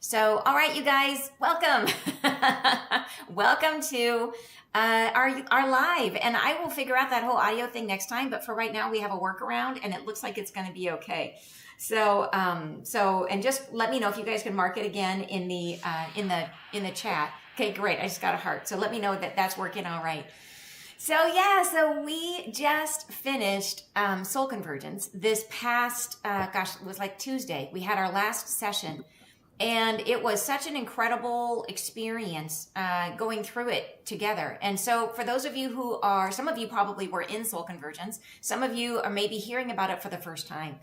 So, all right, you guys, welcome. Welcome to our live. And I will figure out that whole audio thing next time. But for right now, we have a workaround, and it looks like it's going to be okay. So, and just let me know if you guys can mark it again in the chat. Okay, great. I just got a heart. So let me know that that's working all right. So we just finished Soul Convergence this past, it was like Tuesday. We had our last session, and it was such an incredible experience going through it together. And so for those of you some of you probably were in Soul Convergence, some of you are maybe hearing about it for the first time.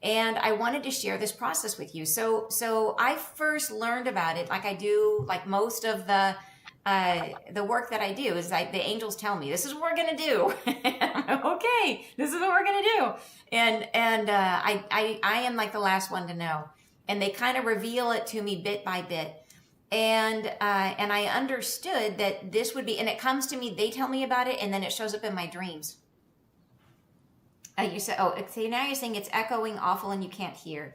And I wanted to share this process with you. So I first learned about it, like I do, like most of the work that I do is like the angels tell me, this is what we're going to do. I'm like, okay, this is what we're going to do. And I am like the last one to know. And they kind of reveal it to me bit by bit. And I understood that this would be, and it comes to me, they tell me about it, and then it shows up in my dreams. You said, see, now you're saying it's echoing awful and you can't hear.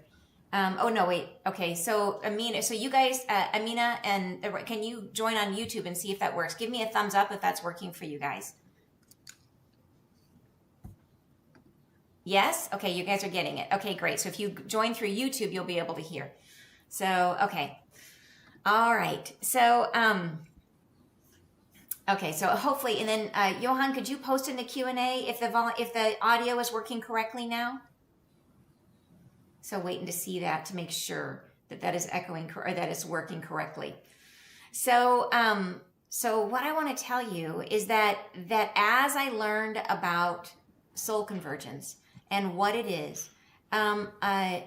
Oh, no, wait. Okay. So Amina, so you guys, Amina, and can you join on YouTube and see if that works? Give me a thumbs up if that's working for you guys. Yes? Okay. You guys are getting it. Okay, great. So if you join through YouTube, you'll be able to hear. So, okay. All right. So, okay. So hopefully, and then, Johan, could you post in the Q&A if the audio is working correctly now? So waiting to see that to make sure that is echoing or that is working correctly. So what I want to tell you is that as I learned about Soul Convergence and what it is, I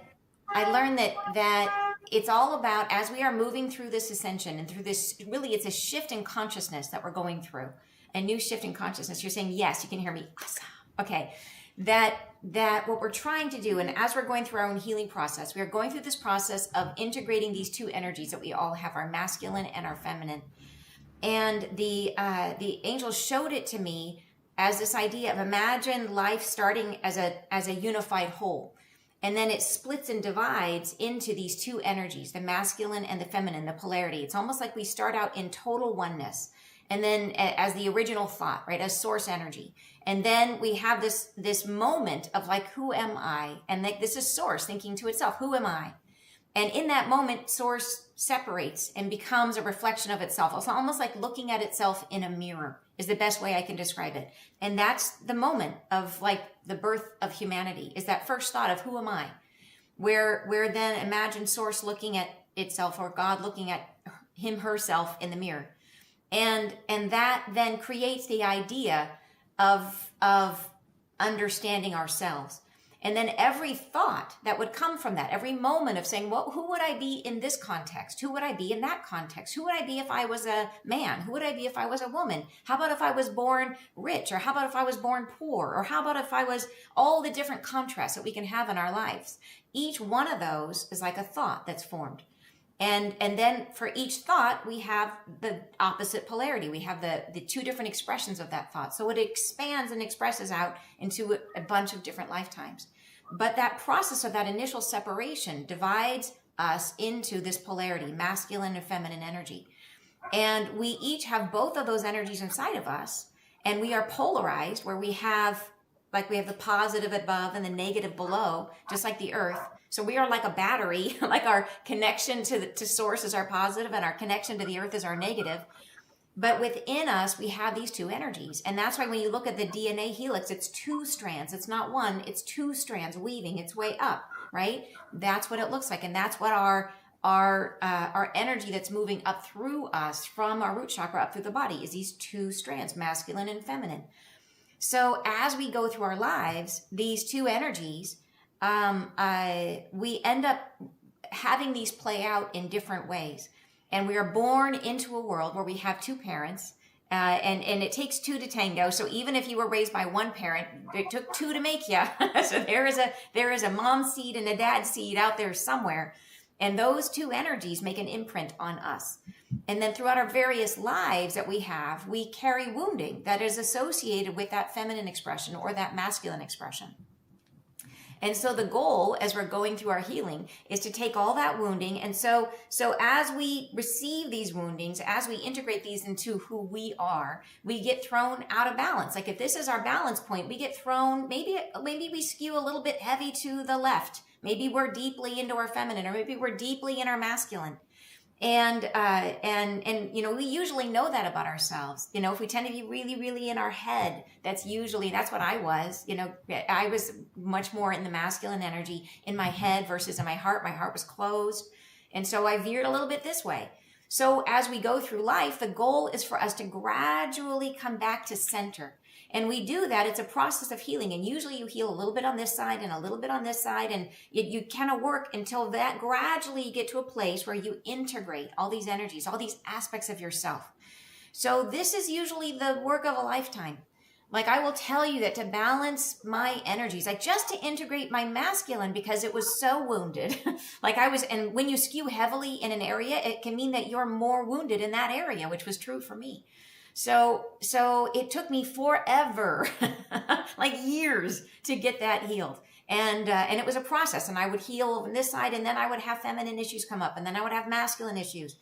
learned that it's all about, as we are moving through this ascension and through this, really it's a shift in consciousness that we're going through, a new shift in consciousness. You're saying, yes, you can hear me. Awesome. Okay. That what we're trying to do, and as we're going through our own healing process, we are going through this process of integrating these two energies that we all have, our masculine and our feminine. And the angels showed it to me as this idea of, imagine life starting as a unified whole. And then it splits and divides into these two energies, the masculine and the feminine, the polarity. It's almost like we start out in total oneness. And then as the original thought, right, as source energy. And then we have this moment of like, who am I? And like, this is source thinking to itself, who am I? And in that moment, source separates and becomes a reflection of itself. It's almost like looking at itself in a mirror is the best way I can describe it. And that's the moment of like the birth of humanity, is that first thought of who am I? Where then imagine source looking at itself, or God looking at him, herself in the mirror. And that then creates the idea of understanding ourselves. And then every thought that would come from that, every moment of saying, well, who would I be in this context? Who would I be in that context? Who would I be if I was a man? Who would I be if I was a woman? How about if I was born rich? Or how about if I was born poor? Or how about if I was all the different contrasts that we can have in our lives? Each one of those is like a thought that's formed. And then for each thought, we have the opposite polarity. We have the two different expressions of that thought. So it expands and expresses out into a bunch of different lifetimes. But that process of that initial separation divides us into this polarity, masculine and feminine energy. And we each have both of those energies inside of us. And we are polarized, where we have the positive above and the negative below, just like the earth. So we are like a battery, like our connection to source is our positive and our connection to the earth is our negative. But within us, we have these two energies. And that's why when you look at the DNA helix, it's two strands. It's not one, it's two strands weaving its way up, right? That's what it looks like. And that's what our energy that's moving up through us from our root chakra up through the body is these two strands, masculine and feminine. So as we go through our lives, these two energies, we end up having these play out in different ways. And we are born into a world where we have two parents, and it takes two to tango. So even if you were raised by one parent, it took two to make you. So there is a mom seed and a dad seed out there somewhere. And those two energies make an imprint on us. And then throughout our various lives that we have, we carry wounding that is associated with that feminine expression or that masculine expression. And so the goal as we're going through our healing is to take all that wounding. And so as we receive these woundings, as we integrate these into who we are, we get thrown out of balance. Like if this is our balance point, we get thrown, maybe we skew a little bit heavy to the left. Maybe we're deeply into our feminine, or maybe we're deeply in our masculine. And we usually know that about ourselves. If we tend to be really, really in our head, that's what I was. I was much more in the masculine energy in my head versus in my heart. My heart was closed. And so I veered a little bit this way. So as we go through life, the goal is for us to gradually come back to center. And we do that. It's a process of healing. And usually you heal a little bit on this side and a little bit on this side. And you kind of work until that gradually you get to a place where you integrate all these energies, all these aspects of yourself. So this is usually the work of a lifetime. Like I will tell you that to balance my energies, like just to integrate my masculine because it was so wounded. And when you skew heavily in an area, it can mean that you're more wounded in that area, which was true for me. So it took me forever, like years, to get that healed. And it was a process, and I would heal on this side, and then I would have feminine issues come up, and then I would have masculine issues.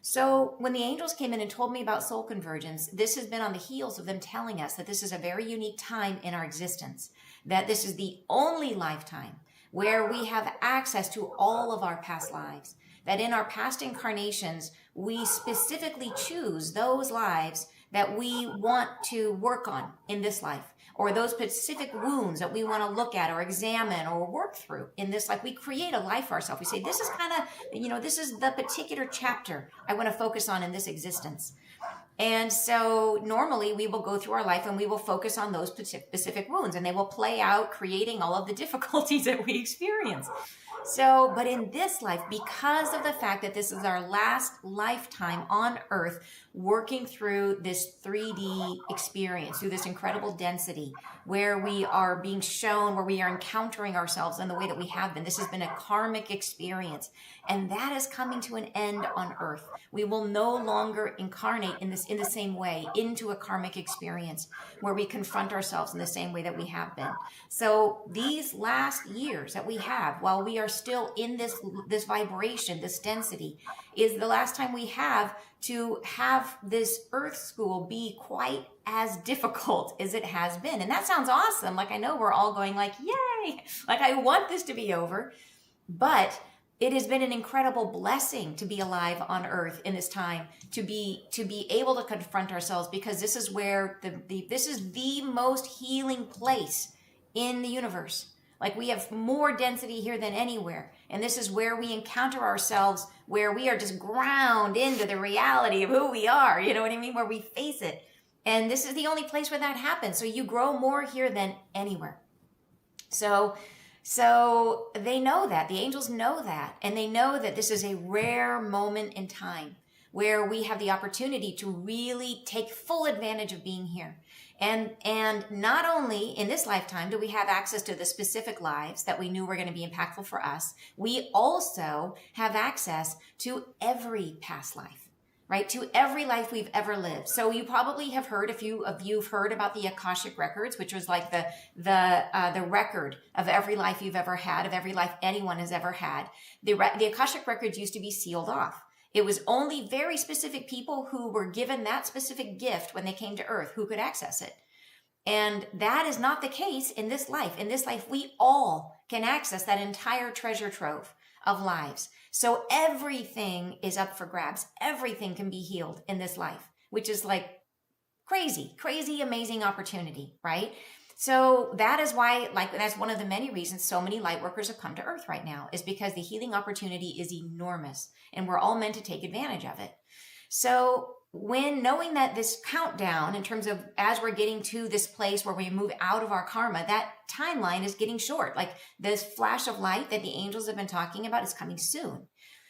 So when the angels came in and told me about Soul Convergence, this has been on the heels of them telling us that this is a very unique time in our existence, that this is the only lifetime where we have access to all of our past lives, that in our past incarnations, we specifically choose those lives that we want to work on in this life, or those specific wounds that we want to look at or examine or work through in this life. We create a life for ourselves. We say, this is kind of, this is the particular chapter I want to focus on in this existence. And so normally we will go through our life and we will focus on those specific wounds, and they will play out, creating all of the difficulties that we experience. So, but in this life, because of the fact that this is our last lifetime on earth, working through this 3D experience, through this incredible density, where we are being shown, where we are encountering ourselves in the way that we have been. This has been a karmic experience, and that is coming to an end on earth. We will no longer incarnate in the same way into a karmic experience where we confront ourselves in the same way that we have been. So these last years that we have, while we are still in this vibration, this density, is the last time we have to have this earth school be quite as difficult as it has been. And that sounds awesome. Like, I know we're all going like, yay, like I want this to be over, but it has been an incredible blessing to be alive on earth in this time, to be able to confront ourselves, because this is where this is the most healing place in the universe. Like, we have more density here than anywhere. And this is where we encounter ourselves, where we are just ground into the reality of who we are. You know what I mean? Where we face it. And this is the only place where that happens. So you grow more here than anywhere. So they know that. The angels know that. And they know that this is a rare moment in time where we have the opportunity to really take full advantage of being here. And not only in this lifetime do we have access to the specific lives that we knew were going to be impactful for us, we also have access to every past life, right? To every life we've ever lived. So you probably have heard, a few of you have heard about the Akashic Records, which was like the record of every life you've ever had, of every life anyone has ever had. The Akashic Records used to be sealed off. It was only very specific people who were given that specific gift when they came to Earth who could access it. And that is not the case in this life. In this life, we all can access that entire treasure trove of lives. So everything is up for grabs. Everything can be healed in this life, which is like crazy, amazing opportunity, right? So that is why, that's one of the many reasons so many light workers have come to Earth right now, is because the healing opportunity is enormous and we're all meant to take advantage of it. So when knowing that this countdown, in terms of as we're getting to this place where we move out of our karma, that timeline is getting short. Like this flash of light that the angels have been talking about is coming soon.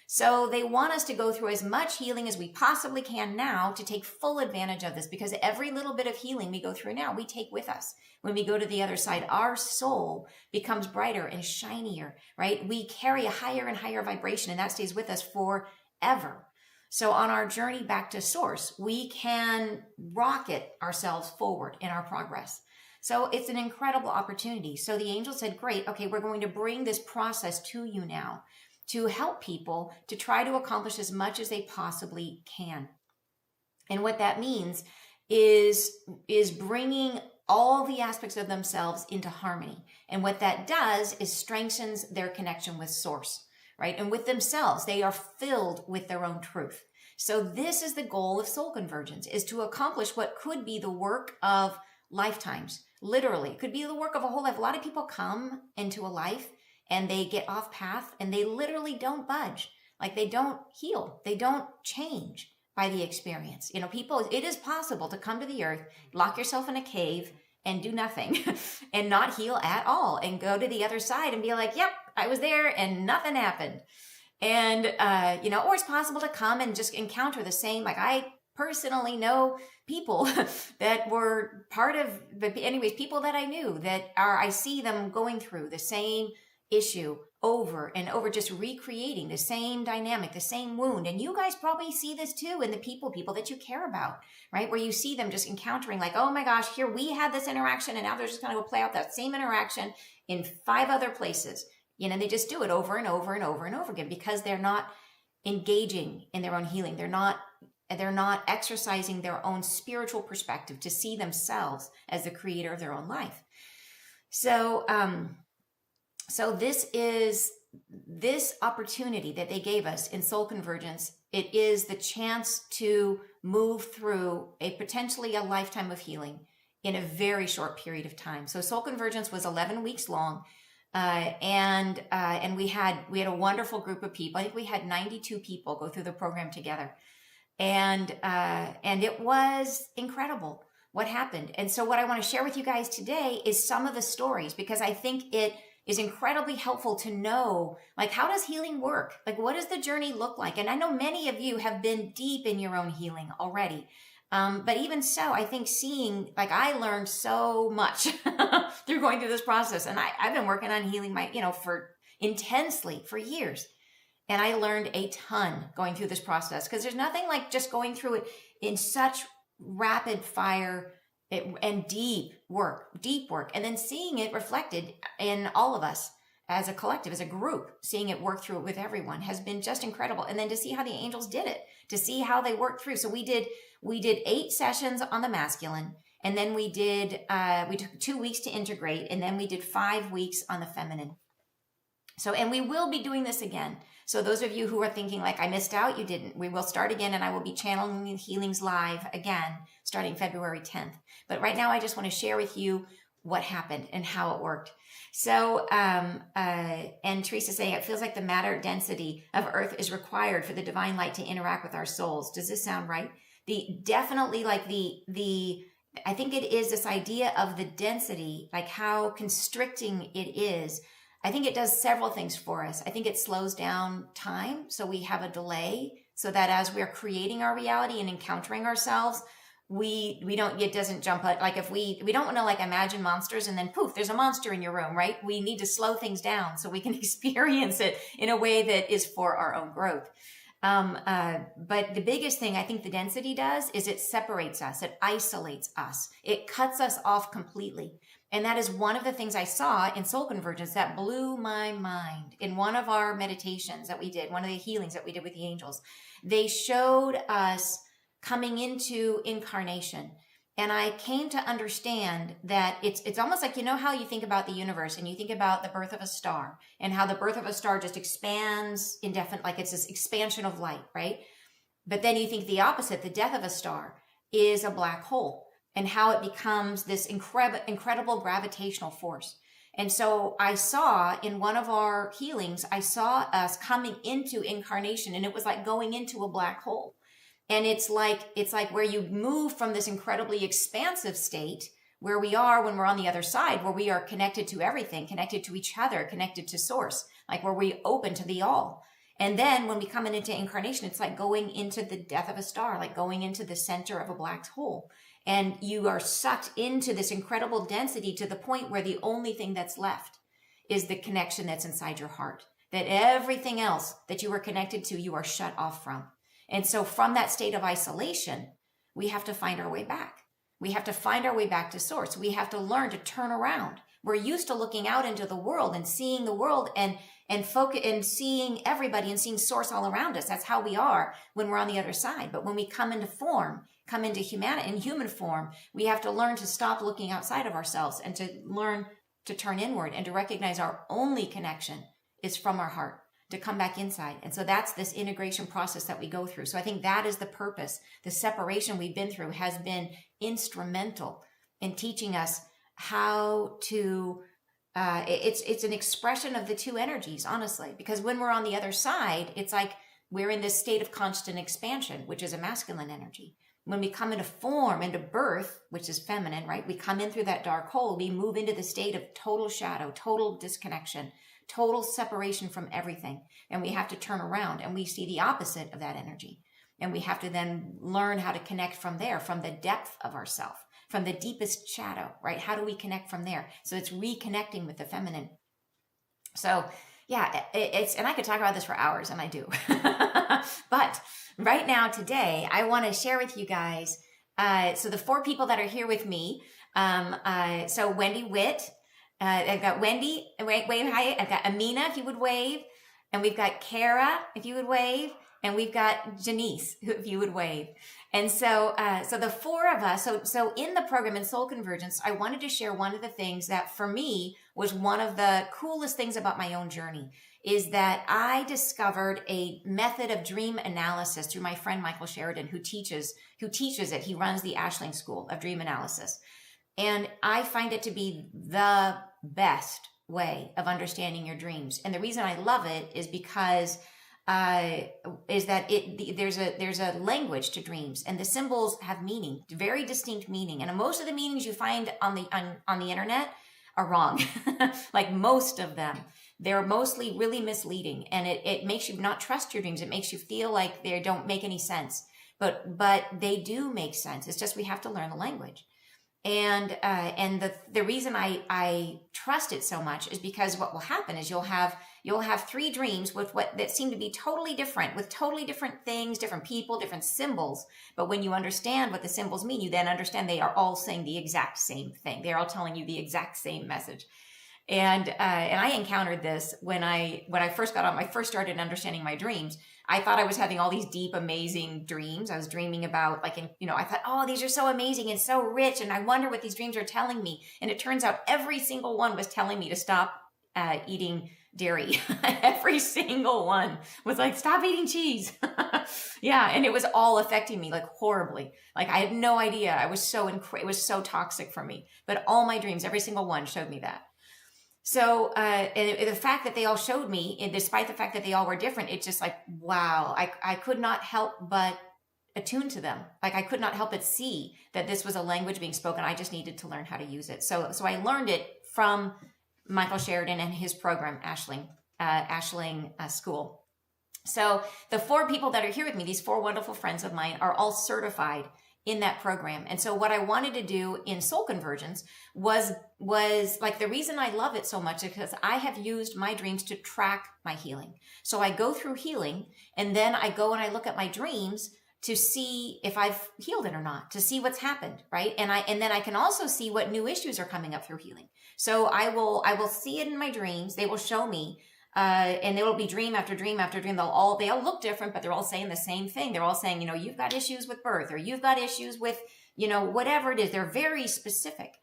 So they want us to go through as much healing as we possibly can now to take full advantage of this, because every little bit of healing we go through now, we take with us. When we go to the other side, our soul becomes brighter and shinier, right? We carry a higher and higher vibration, and that stays with us forever. So on our journey back to source, we can rocket ourselves forward in our progress. So it's an incredible opportunity. So the angel said, great, okay, we're going to bring this process to you now to help people to try to accomplish as much as they possibly can. And what that means is bringing all the aspects of themselves into harmony. And what that does is strengthens their connection with source, right? And with themselves, they are filled with their own truth. So this is the goal of Soul Convergence, is to accomplish what could be the work of lifetimes. Literally, it could be the work of a whole life. A lot of people come into a life and they get off path and they literally don't budge. Like they don't heal. They don't change by the experience. You know, people, it is possible to come to the earth, lock yourself in a cave and do nothing and not heal at all and go to the other side and be like, yep, I was there and nothing happened. And, you know, or it's possible to come and just encounter the same, like I personally know people that were part of, but anyways, people that I knew that are, I see them going through the same issue over and over, just recreating the same dynamic, the same wound. And you guys probably see this too in the people that you care about, right? Where you see them just encountering like, oh my gosh, here we had this interaction and now they're just going to go play out that same interaction in 5 other places. You know, they just do it over and over and over and over again because they're not engaging in their own healing. They're not exercising their own spiritual perspective to see themselves as the creator of their own life. So, so this opportunity that they gave us in Soul Convergence, it is the chance to move through potentially a lifetime of healing in a very short period of time. So Soul Convergence was 11 weeks long. And we had a wonderful group of people. I think we had 92 people go through the program together. And it was incredible what happened. And so what I want to share with you guys today is some of the stories, because I think it is incredibly helpful to know, like, how does healing work? Like, what does the journey look like? And I know many of you have been deep in your own healing already. But even so, I think I learned so much through going through this process. And I've been working on healing intensely for years. And I learned a ton going through this process, because there's nothing like just going through it in such rapid fire and deep work, and then seeing it reflected in all of us as a collective, as a group, seeing it work through it with everyone has been just incredible. And then to see how the angels did it, to see how they worked through. So we did 8 sessions on the masculine, and then we took 2 weeks to integrate, and then we did 5 weeks on the feminine. So, and we will be doing this again. So those of you who are thinking like, I missed out, you didn't. We will start again, and I will be channeling the healings live again starting February 10th. But right now I just want to share with you what happened and how it worked. So, and Teresa saying, it feels like the matter density of Earth is required for the divine light to interact with our souls. Does this sound right? I think it is this idea of the density, like how constricting it is. I think it does several things for us. I think it slows down time, so we have a delay, so that as we're creating our reality and encountering ourselves, it doesn't jump out. Like if we don't want to like imagine monsters and then poof, there's a monster in your room, right? We need to slow things down so we can experience it in a way that is for our own growth. But the biggest thing I think the density does is it separates us. It isolates us. It cuts us off completely. And that is one of the things I saw in Soul Convergence that blew my mind. In one of our meditations that we did, one of the healings that we did with the angels, they showed us coming into incarnation. And I came to understand that it's almost like, you know how you think about the universe and you think about the birth of a star and how the birth of a star just expands indefinite, like it's this expansion of light, right? But then you think the opposite, the death of a star is a black hole, and how it becomes this incredible gravitational force. And so I saw in one of our healings, I saw us coming into incarnation, and it was like going into a black hole. And it's like where you move from this incredibly expansive state where we are when we're on the other side, where we are connected to everything, connected to each other, connected to source, like where we open to the all. And then when we come into incarnation, it's like going into the death of a star, like going into the center of a black hole. And you are sucked into this incredible density to the point where the only thing that's left is the connection that's inside your heart. That everything else that you were connected to, you are shut off from. And so from that state of isolation, we have to find our way back. We have to find our way back to source. We have to learn to turn around. We're used to looking out into the world and seeing the world and focus and seeing everybody and seeing source all around us. That's how we are when we're on the other side. But when we come into form, come into humanity in human form, we have to learn to stop looking outside of ourselves and to learn to turn inward and to recognize our only connection is from our heart, to come back inside. And so that's this integration process that we go through. So I think that is the purpose. The separation we've been through has been instrumental in teaching us how to, it's an expression of the two energies, honestly, because when we're on the other side, it's like we're in this state of constant expansion, which is a masculine energy. When we come into form, into birth, which is feminine, right? We come in through that dark hole, we move into the state of total shadow, total disconnection, total separation from everything. And we have to turn around and we see the opposite of that energy. And we have to then learn how to connect from there, from the depth of ourself, from the deepest shadow, right? How do we connect from there? So it's reconnecting with the feminine. So yeah, and I could talk about this for hours, and I do. But right now, today, I want to share with you guys, so the 4 people that are here with me, so Wendy Witt, I've got Wendy, wave hi, I've got Amina, if you would wave, and we've got Kara, if you would wave, and we've got Janice, if you would wave. And so, so the 4 of us, so in the program in Soul Convergence, I wanted to share one of the things that for me was one of the coolest things about my own journey is that I discovered a method of dream analysis through my friend Michael Sheridan, who teaches it. He runs the Ashling School of Dream Analysis. And I find it to be the best way of understanding your dreams. And the reason I love it is because is that there's a language to dreams, and the symbols have meaning, very distinct meaning. And most of the meanings you find on the internet are wrong. Like most of them, they're mostly really misleading, and it makes you not trust your dreams. It makes you feel like they don't make any sense, but they do make sense. It's just we have to learn the language. And the reason I trust it so much is because what will happen is you'll have 3 dreams with that seem to be totally different, with totally different things, different people, different symbols. But when you understand what the symbols mean, you then understand they are all saying the exact same thing. They're all telling you the exact same message. And I encountered this when I first got on. I first started understanding my dreams. I thought I was having all these deep, amazing dreams. I was dreaming about I thought, oh, these are so amazing and so rich. And I wonder what these dreams are telling me. And it turns out every single one was telling me to stop eating dairy. Every single one was like, stop eating cheese. Yeah. And it was all affecting me like horribly. Like I had no idea. It was so toxic for me, but all my dreams, every single one showed me that. So, and the fact that they all showed me, and despite the fact that they all were different, it's just like, wow, I could not help but attune to them. Like I could not help but see that this was a language being spoken. I just needed to learn how to use it. So I learned it from Michael Sheridan and his program, Ashling School. So the 4 people that are here with me, these 4 wonderful friends of mine, are all certified in that program. And so what I wanted to do in Soul Convergence was like, the reason I love it so much is because I have used my dreams to track my healing. So I go through healing, and then I go and I look at my dreams to see if I've healed it or not, to see what's happened, right? And then I can also see what new issues are coming up through healing. So I will see it in my dreams. They will show me, and they will be dream after dream after dream. They all look different, but they're all saying the same thing. They're all saying, you've got issues with birth, or you've got issues with, whatever it is. They're very specific.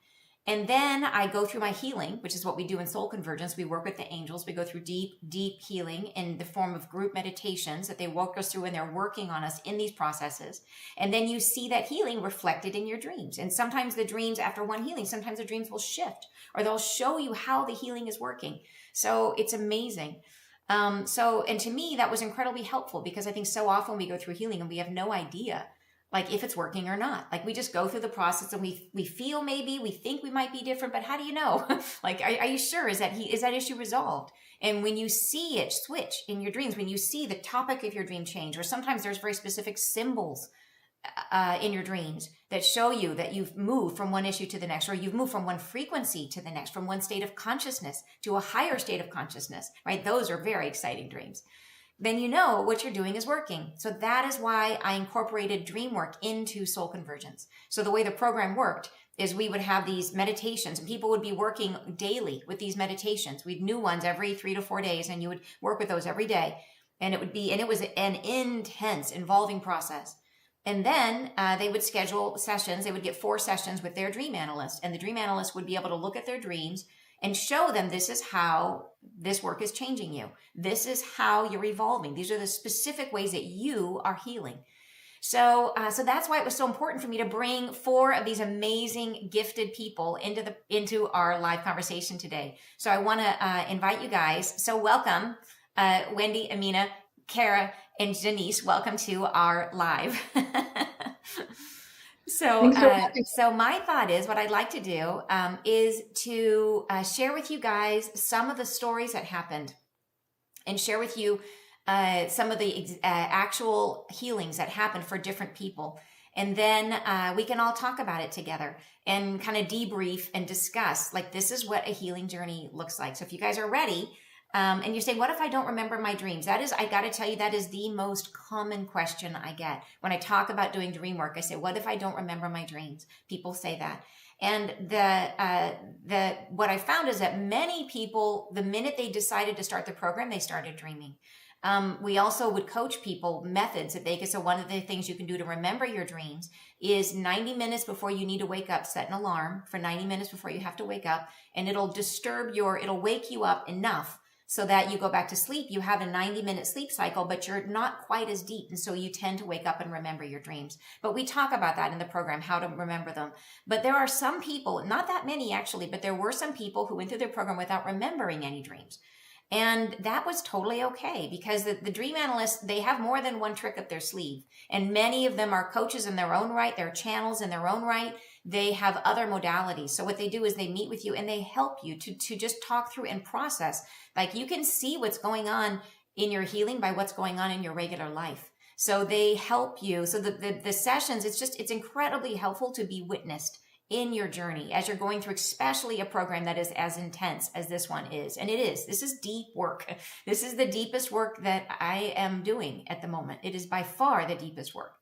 And then I go through my healing, which is what we do in Soul Convergence. We work with the angels. We go through deep, deep healing in the form of group meditations that they walk us through, and they're working on us in these processes. And then you see that healing reflected in your dreams. And sometimes the dreams after one healing, sometimes the dreams will shift, or they'll show you how the healing is working. So it's amazing. And to me, that was incredibly helpful, because I think so often we go through healing and we have no idea like if it's working or not. Like we just go through the process and we feel, maybe we think we might be different, but how do you know? Like, are you sure? Is that issue resolved? And when you see it switch in your dreams, when you see the topic of your dream change, or sometimes there's very specific symbols in your dreams that show you that you've moved from one issue to the next, or you've moved from one frequency to the next, from one state of consciousness to a higher state of consciousness, right? Those are very exciting dreams. then you know what you're doing is working. So that is why I incorporated Dreamwork into Soul Convergence. So the way the program worked is we would have these meditations and people would be working daily with these meditations. We'd new ones every 3 to 4 days, and you would work with those every day. And it was an intense, involving process. And then they would schedule sessions. They would get 4 sessions with their dream analyst, and the dream analyst would be able to look at their dreams and show them, this is how this work is changing you. This is how you're evolving. These are the specific ways that you are healing. So that's why it was so important for me to bring 4 of these amazing, gifted people into our live conversation today. So I want to invite you guys. So welcome, Wendy, Amina, Kara, and Janice. Welcome to our live. So my thought is, what I'd like to do is to share with you guys some of the stories that happened, and share with you some of the actual healings that happened for different people. And then we can all talk about it together and kind of debrief and discuss, like, this is what a healing journey looks like. So if you guys are ready, and you're saying, what if I don't remember my dreams? That is, I got to tell you, that is the most common question I get. When I talk about doing dream work, I say, what if I don't remember my dreams? People say that. And what I found is that many people, the minute they decided to start the program, they started dreaming. We also would coach people methods that they could. So one of the things you can do to remember your dreams is 90 minutes before you need to wake up, set an alarm for 90 minutes before you have to wake up, and it'll wake you up enough so that you go back to sleep. You have a 90-minute sleep cycle, but you're not quite as deep. And so you tend to wake up and remember your dreams. But we talk about that in the program, how to remember them. But there are some people, not that many actually, but there were some people who went through their program without remembering any dreams. And that was totally okay, because the dream analysts, they have more than one trick up their sleeve. And many of them are coaches in their own right. They're channels in their own right. They have other modalities. So what they do is they meet with you and they help you to just talk through and process. Like, you can see what's going on in your healing by what's going on in your regular life. So they help you. So the sessions, it's incredibly helpful to be witnessed in your journey as you're going through, especially a program that is as intense as this one is. And it is. This is deep work. This is the deepest work that I am doing at the moment. It is by far the deepest work.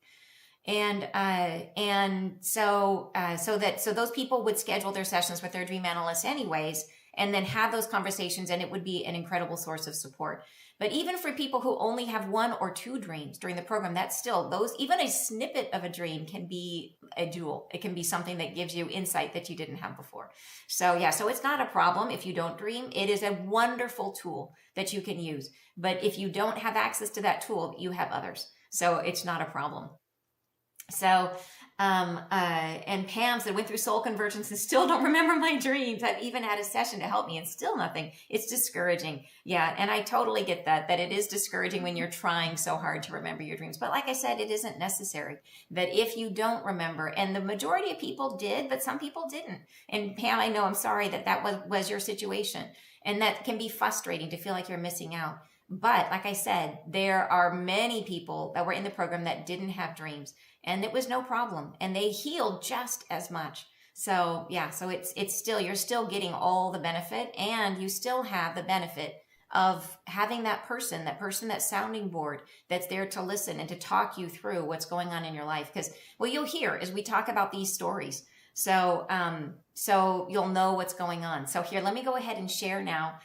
So those people would schedule their sessions with their dream analysts anyways, and then have those conversations, and it would be an incredible source of support. But even for people who only have 1 or 2 dreams during the program, that's still even a snippet of a dream can be a jewel. It can be something that gives you insight that you didn't have before. So it's not a problem if you don't dream. It is a wonderful tool that you can use. But if you don't have access to that tool, you have others. So it's not a problem. So, and Pam said, went through Soul Convergence and still don't remember my dreams. I've even had a session to help me and still nothing. It's discouraging. Yeah. And I totally get that it is discouraging when you're trying so hard to remember your dreams. But like I said, it isn't necessary. That if you don't remember, and the majority of people did, but some people didn't. And Pam, I know, I'm sorry that was your situation. And that can be frustrating to feel like you're missing out. But like I said, there are many people that were in the program that didn't have dreams, and it was no problem, and they healed just as much. So it's still, you're still getting all the benefit, and you still have the benefit of having that person, that sounding board that's there to listen and to talk you through what's going on in your life. Because what you'll hear as we talk about these stories, so you'll know what's going on. So here, let me go ahead and share now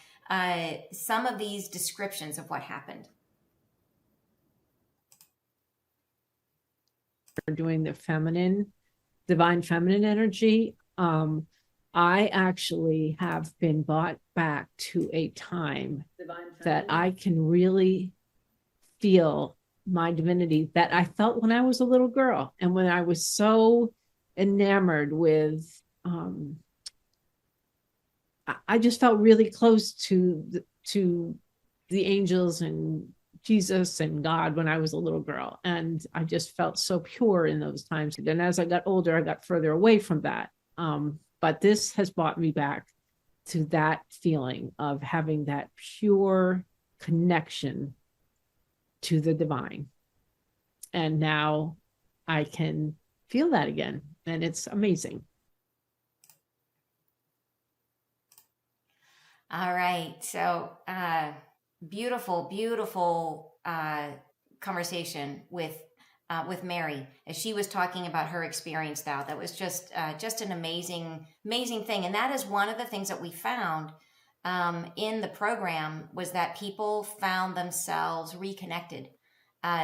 some of these descriptions of what happened. We're doing the divine feminine energy. I actually have been brought back to a time that I can really feel my divinity that I felt when I was a little girl, and when I was so enamored with I just felt really close to the angels and Jesus and God when I was a little girl. And I just felt so pure in those times. And as I got older, I got further away from that. But this has brought me back to that feeling of having that pure connection to the divine. And now I can feel that again. And it's amazing. All right. So beautiful, beautiful conversation with Mary as she was talking about her experience. That was just an amazing thing, and that is one of the things that we found in the program, was that people found themselves reconnected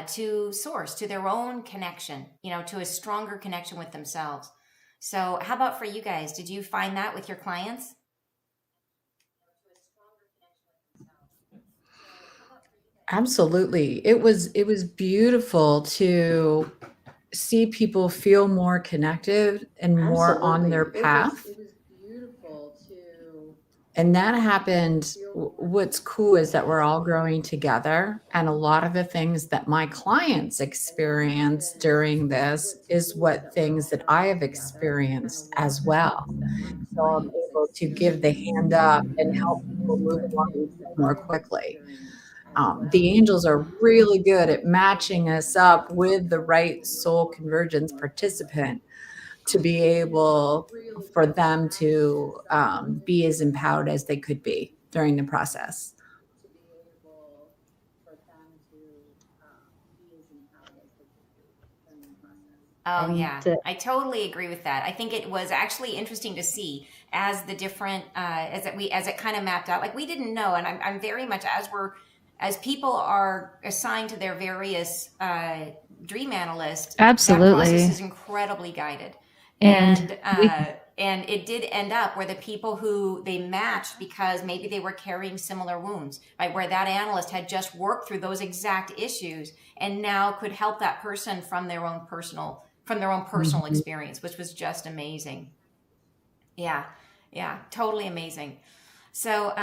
to source, to their own connection, to a stronger connection with themselves. So how about for you guys? Did you find that with your clients? Absolutely. It was beautiful to see people feel more connected and more on their path. And that happened. What's cool is that we're all growing together. And a lot of the things that my clients experience during this is what things that I have experienced as well. So I'm able to give the hand up and help people move along more quickly. The angels are really good at matching us up with the right soul convergence participant to be able for them to be as empowered as they could be during the process. Oh And yeah, I totally agree with that. I think it was actually interesting to see as the different as it kind of mapped out. Like we didn't know, and I'm very much as people are assigned to their various dream analysts. That process is incredibly guided, And and it did end up where the people who they matched because maybe they were carrying similar wounds, right? Where that analyst had just worked through those exact issues and now could help that person from their own personal experience, which was just amazing. Yeah, yeah, totally amazing. So,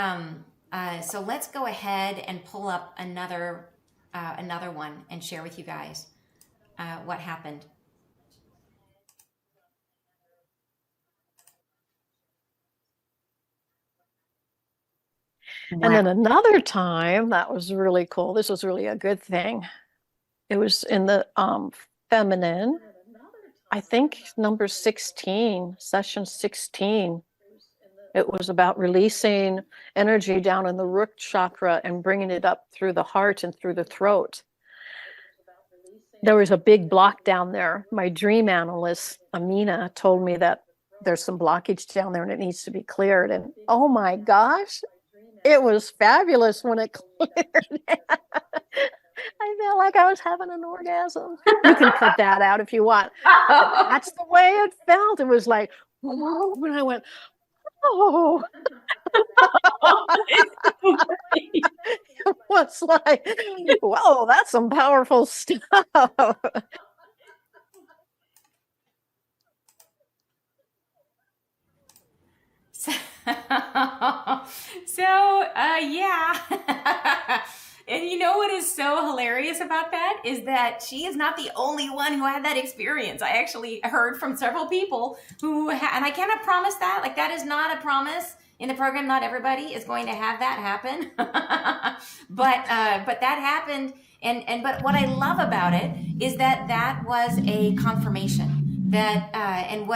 so let's go ahead and pull up another one and share with you guys what happened. and then another time that was really cool. This was really a good thing. It was in the feminine, I think number 16, session 16. It was about releasing energy down in the root chakra and bringing it up through the heart and through the throat. There was a big block down there. My dream analyst, Amina, told me that there's some blockage down there and it needs to be cleared. And oh my gosh, it was fabulous when it cleared. I felt like I was having an orgasm. You can cut that out if you want. But that's the way it felt. It was like, whoa, when I went, oh. It was like, whoa, that's some powerful stuff. So, yeah. And you know what is so hilarious about that is that she is not the only one who had that experience. I actually heard from several people and I cannot promise that. Like that is not a promise in the program. Not everybody is going to have that happen, but that happened. But what I love about it is that was a confirmation that and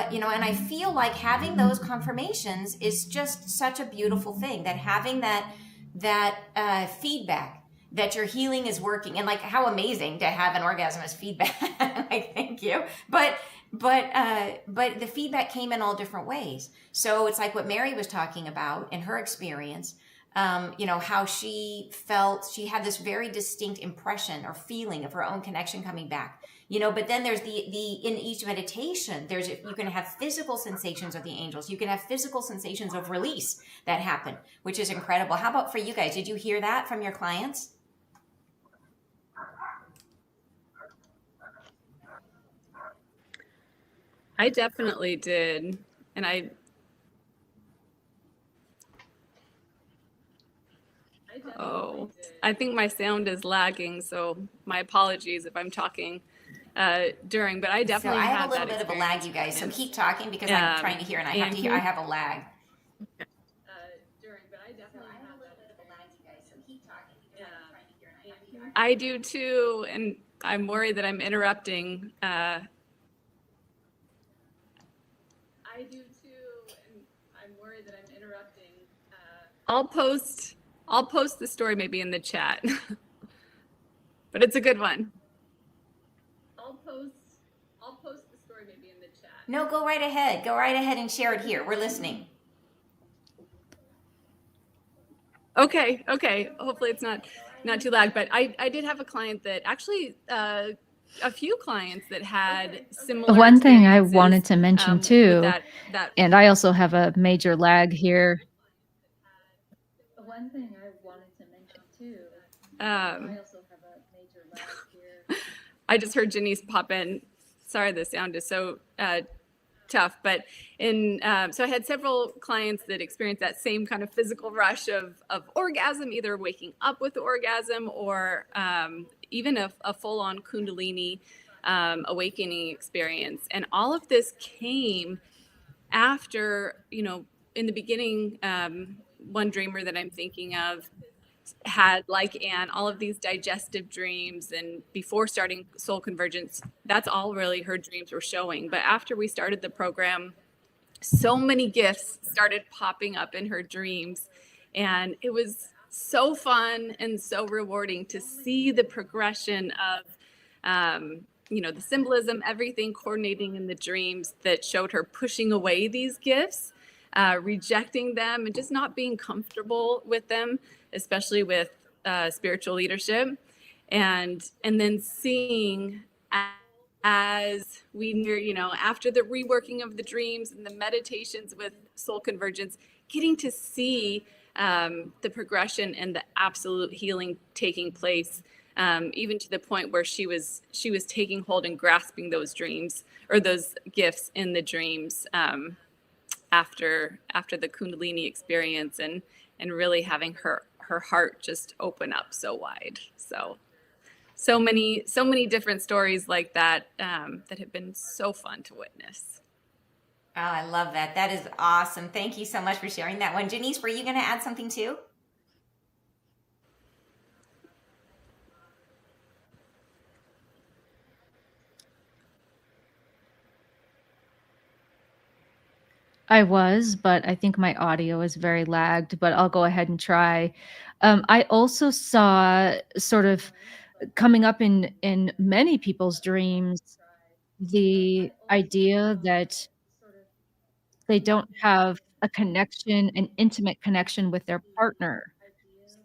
I feel like having those confirmations is just such a beautiful thing, that having that feedback that your healing is working, and like how amazing to have an orgasm as feedback. Like thank you, but the feedback came in all different ways. So it's like what Mary was talking about in her experience. How she felt she had this very distinct impression or feeling of her own connection coming back. But then there's the in each meditation, you can have physical sensations of the angels. You can have physical sensations of release that happen, which is incredible. How about for you guys? Did you hear that from your clients? I definitely did. And I think my sound is lagging, so my apologies if I'm talking during, but I definitely I have a little that bit of a lag, you guys, so keep talking because I'm trying to hear and I have a lag. I do too, and I'm worried that I'm interrupting. I'll post the story maybe in the chat. but it's a good one. I'll post the story maybe in the chat. No, go right ahead. Go right ahead and share it here. We're listening. Okay. Hopefully it's not too loud, but I did have a client that actually, a few clients that had similar. One thing I experiences, wanted to mention with too, that. and I also have a major lag here. One thing I wanted to mention too. I also have a major lag here. I just heard Janice pop in. Sorry, the sound is so tough, but so I had several clients that experienced that same kind of physical rush of orgasm, either waking up with orgasm or even a full-on Kundalini awakening experience. And all of this came after, in the beginning, one dreamer that I'm thinking of had, like Anne, all of these digestive dreams, and before starting Soul Convergence, that's all really her dreams were showing. But after we started the program, so many gifts started popping up in her dreams, and it was so fun and so rewarding to see the progression of the symbolism, everything coordinating in the dreams that showed her pushing away these gifts, rejecting them, and just not being comfortable with them, especially with spiritual leadership, and then seeing as we near, after the reworking of the dreams and the meditations with Soul Convergence, getting to see the progression and the absolute healing taking place, even to the point where she was taking hold and grasping those dreams or those gifts in the dreams after the Kundalini experience, and really having her heart just open up so wide. So many different stories like that that have been so fun to witness. Oh, I love that. That is awesome. Thank you so much for sharing that one. Janice, were you going to add something too? I was, but I think my audio is very lagged, but I'll go ahead and try. I also saw sort of coming up in many people's dreams, the idea that they don't have a connection, an intimate connection with their partner.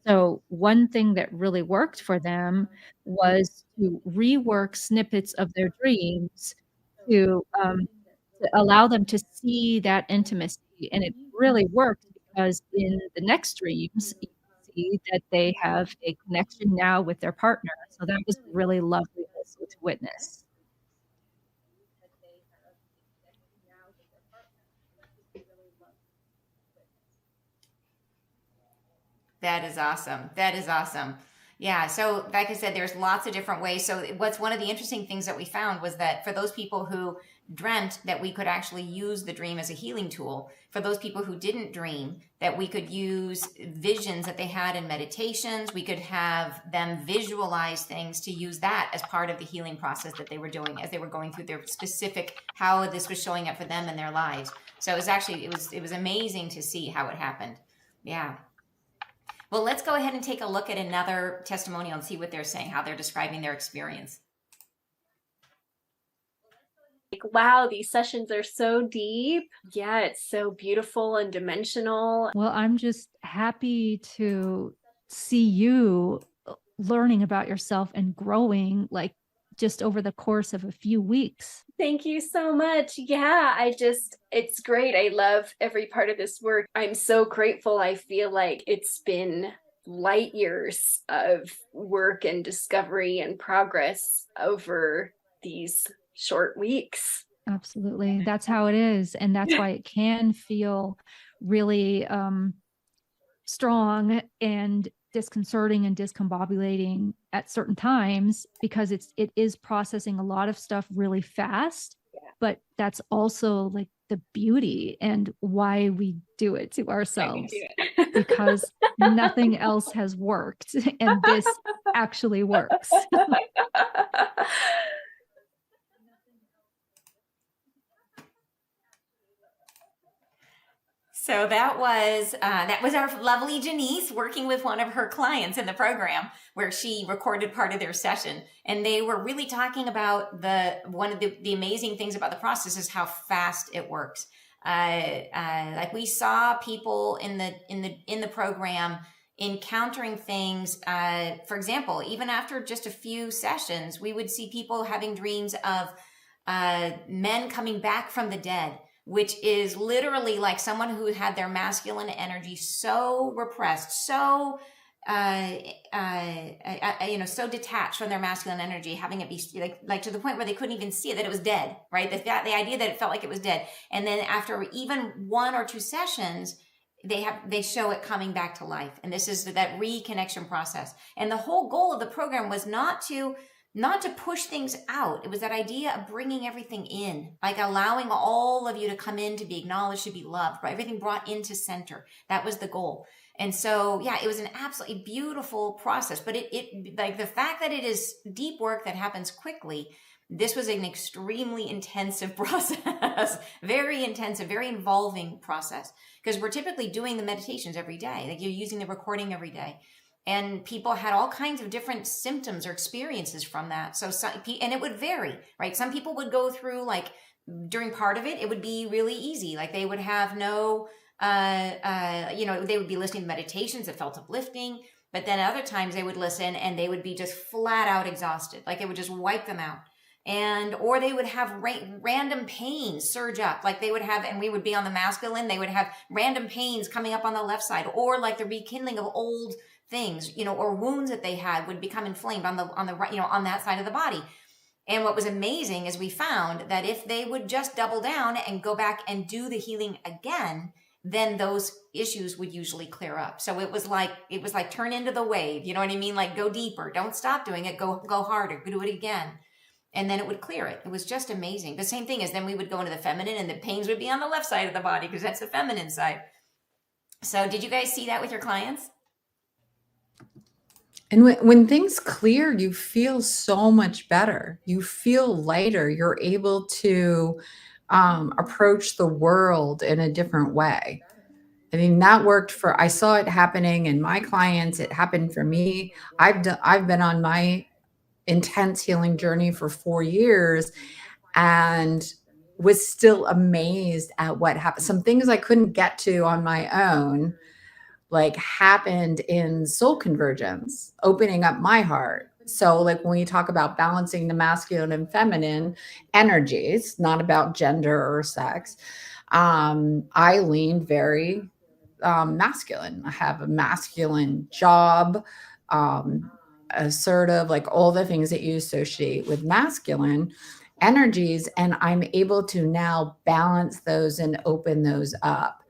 So one thing that really worked for them was to rework snippets of their dreams to allow them to see that intimacy. And it really worked because in the next dreams, you see that they have a connection now with their partner. So that was really lovely also to witness. That is awesome. That is awesome. Yeah. So like I said, there's lots of different ways. So what's one of the interesting things that we found was that for those people who dreamt that we could actually use the dream as a healing tool, for those people who didn't dream, that we could use visions that they had in meditations, we could have them visualize things to use that as part of the healing process that they were doing as they were going through their specific, how this was showing up for them in their lives. So it was actually, it was amazing to see how it happened. Yeah. Well, let's go ahead and take a look at another testimonial and see what they're saying, how they're describing their experience. Like, wow, these sessions are so deep. Yeah, it's so beautiful and dimensional. Well, I'm just happy to see you learning about yourself and growing, like just over the course of a few weeks. Thank you so much. Yeah, it's great. I love every part of this work. I'm so grateful. I feel like it's been light years of work and discovery and progress over these short weeks. Absolutely. That's how it is. And that's why it can feel really strong and disconcerting and discombobulating at certain times, because it is processing a lot of stuff really fast. Yeah. But that's also like the beauty and why we do it to ourselves, because nothing else has worked and this actually works. So that was our lovely Janice working with one of her clients in the program, where she recorded part of their session, and they were really talking about one of the amazing things about the process is how fast it works. Like we saw people in the program encountering things. For example, even after just a few sessions, we would see people having dreams of men coming back from the dead, which is literally like someone who had their masculine energy so repressed, so so detached from their masculine energy, having it be like to the point where they couldn't even see it, that it was dead, right? The idea that it felt like it was dead, and then after even 1 or 2 sessions, they show it coming back to life, and this is that reconnection process. And the whole goal of the program was not to push things out. It was that idea of bringing everything in, like allowing all of you to come in, to be acknowledged, to be loved, right? Everything brought into center. That was the goal. And so, yeah, it was an absolutely beautiful process, but it like the fact that it is deep work that happens quickly, this was an extremely intensive process, very intensive, very involving process, because we're typically doing the meditations every day. Like you're using the recording every day. And people had all kinds of different symptoms or experiences from that. And it would vary, right? Some people would go through, like during part of it, it would be really easy. Like they would have no, they would be listening to meditations that felt uplifting. But then other times they would listen and they would be just flat out exhausted. Like it would just wipe them out. Or they would have random pains surge up. Like they would have, and we would be on the masculine, they would have random pains coming up on the left side, or like the rekindling of old things, or wounds that they had would become inflamed on the right, on that side of the body. And what was amazing is we found that if they would just double down and go back and do the healing again, then those issues would usually clear up. So it was like turn into the wave, you know what I mean? Like go deeper, don't stop doing it, go harder, do it again. And then it would clear it. It was just amazing. The same thing is then we would go into the feminine and the pains would be on the left side of the body because that's the feminine side. So did you guys see that with your clients? And when things clear, you feel so much better. You feel lighter. You're able to approach the world in a different way. I mean, that worked I saw it happening in my clients. It happened for me. I've been on my intense healing journey for 4 years and was still amazed at what happened. Some things I couldn't get to on my own, like happened in Soul Convergence, opening up my heart. So like when we talk about balancing the masculine and feminine energies, not about gender or sex, I lean very masculine. I have a masculine job, assertive, like all the things that you associate with masculine energies. And I'm able to now balance those and open those up.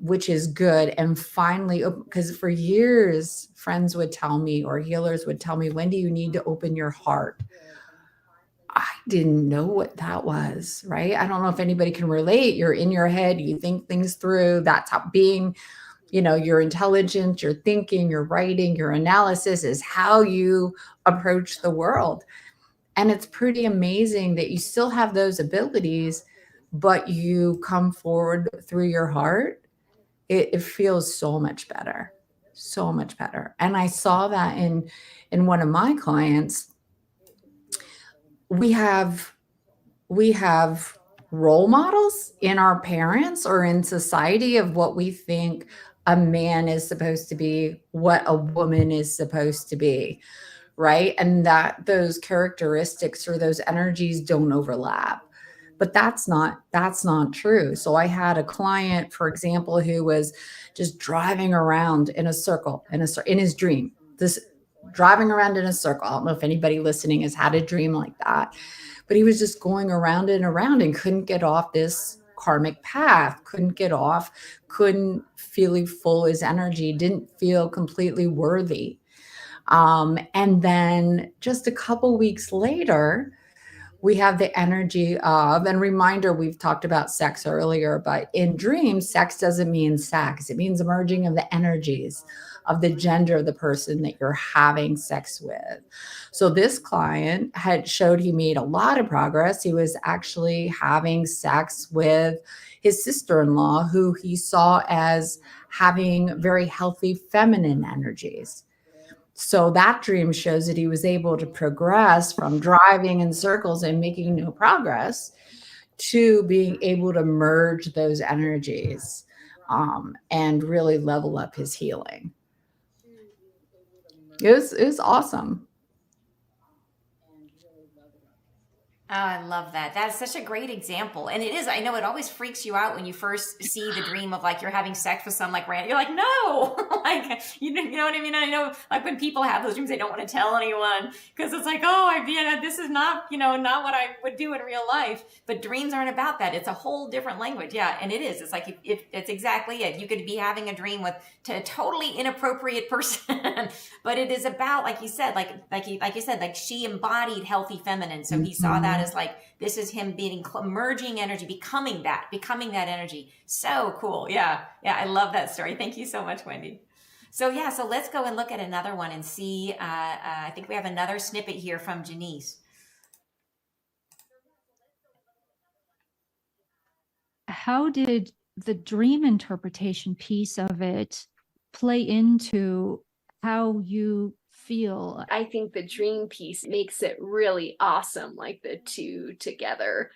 Which is good. And finally, because for years, friends would tell me, or healers would tell me, when do you need to open your heart? I didn't know what that was, right? I don't know if anybody can relate. You're in your head, you think things through. That's how being, your intelligence, your thinking, your writing, your analysis is how you approach the world. And it's pretty amazing that you still have those abilities, but you come forward through your heart. It feels so much better, so much better. And I saw that in one of my clients. We have role models in our parents or in society of what we think a man is supposed to be, what a woman is supposed to be, right? And that those characteristics or those energies don't overlap. But that's not true. So I had a client, for example, who was just driving around in a circle in his dream, driving around in a circle. I don't know if anybody listening has had a dream like that, but he was just going around and around and couldn't get off this karmic path, couldn't feel full his energy, didn't feel completely worthy. And then just a couple weeks later, we have the energy of, and reminder, we've talked about sex earlier, but in dreams, sex doesn't mean sex. It means a merging of the energies of the gender of the person that you're having sex with. So this client had showed he made a lot of progress. He was actually having sex with his sister-in-law, who he saw as having very healthy feminine energies. So that dream shows that he was able to progress from driving in circles and making no progress to being able to merge those energies and really level up his healing. It was awesome. Oh, I love that. That's such a great example. And it is, I know it always freaks you out when you first see the dream of like you're having sex with some like random, you're like, no, like, you know what I mean? I know like when people have those dreams, they don't want to tell anyone because it's like, oh, this is not, not what I would do in real life. But dreams aren't about that. It's a whole different language. Yeah. And it is. It's like, it's exactly it. You could be having a dream with a totally inappropriate person, but it is about, like you said, like you said, like she embodied healthy feminine. So he saw that as like, this is him being merging energy, becoming that energy. So cool. Yeah. I love that story. Thank you so much, Wendy. So so let's go and look at another one and see, I think we have another snippet here from Janice. How did the dream interpretation piece of it play into how you feel? I think the dream piece makes it really awesome, like the two together.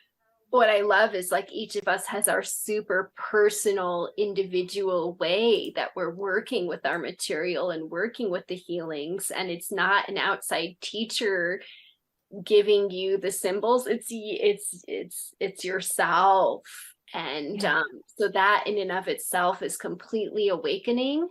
What I love is like each of us has our super personal individual way that we're working with our material and working with the healings, and it's not an outside teacher giving you the symbols. It's yourself. And so that in and of itself is completely awakening.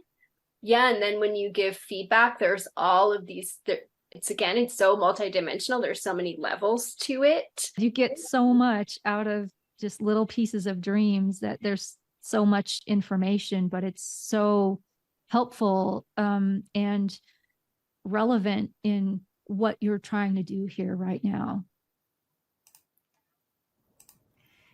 Yeah. And then when you give feedback, there's all of these, it's so multidimensional. There's so many levels to it. You get so much out of just little pieces of dreams that there's so much information, but it's so helpful and relevant in what you're trying to do here right now.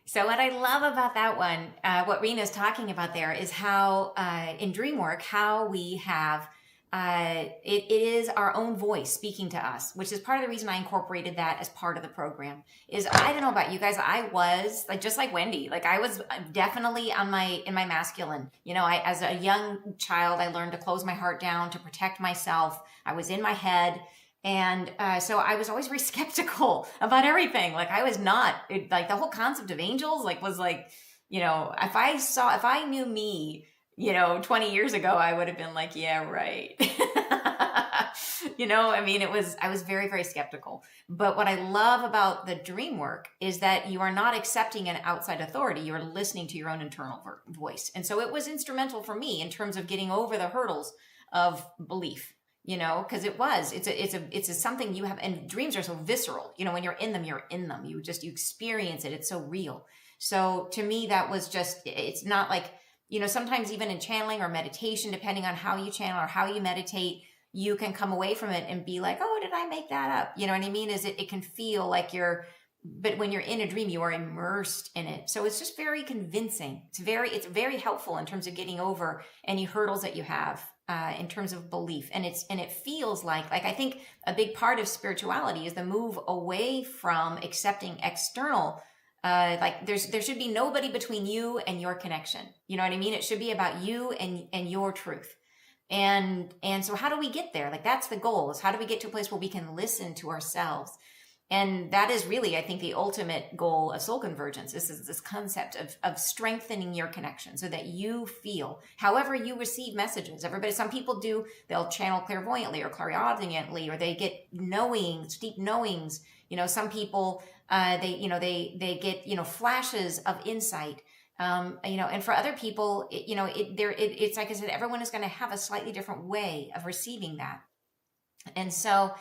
So what I love about that one, what Rena's talking about there is how in Dreamwork, how we have, it is our own voice speaking to us, which is part of the reason I incorporated that as part of the program. Is I don't know about you guys, I was like, just like Wendy, like I was definitely in my masculine. As a young child, I learned to close my heart down, to protect myself. I was in my head. And so I was always very skeptical about everything. Like I was not like the whole concept of angels, like was like, if I knew me, 20 years ago, I would have been like, yeah, right. I was very, very skeptical. But what I love about the dream work is that you are not accepting an outside authority. You're listening to your own internal voice. And so it was instrumental for me in terms of getting over the hurdles of belief. Because it's something you have, and dreams are so visceral, when you're in them, you experience it. It's so real. So to me, that was just, it's not like, sometimes even in channeling or meditation, depending on how you channel or how you meditate, you can come away from it and be like, oh, did I make that up? You know what I mean? It can feel like but when you're in a dream, you are immersed in it. So it's just very convincing. It's very helpful in terms of getting over any hurdles that you have. In terms of belief, and it feels like I think a big part of spirituality is the move away from accepting external. There should be nobody between you and your connection. You know what I mean? It should be about you and your truth. And so how do we get there? Like that's the goal, is how do we get to a place where we can listen to ourselves? And that is really, I think, the ultimate goal of Soul Convergence. Is this concept of strengthening your connection so that you feel, however you receive messages. Some people they'll channel clairvoyantly or clairaudiently, or they get knowings, deep knowings. Some people, they get, flashes of insight. And for other people, it's like I said, everyone is going to have a slightly different way of receiving that. And so,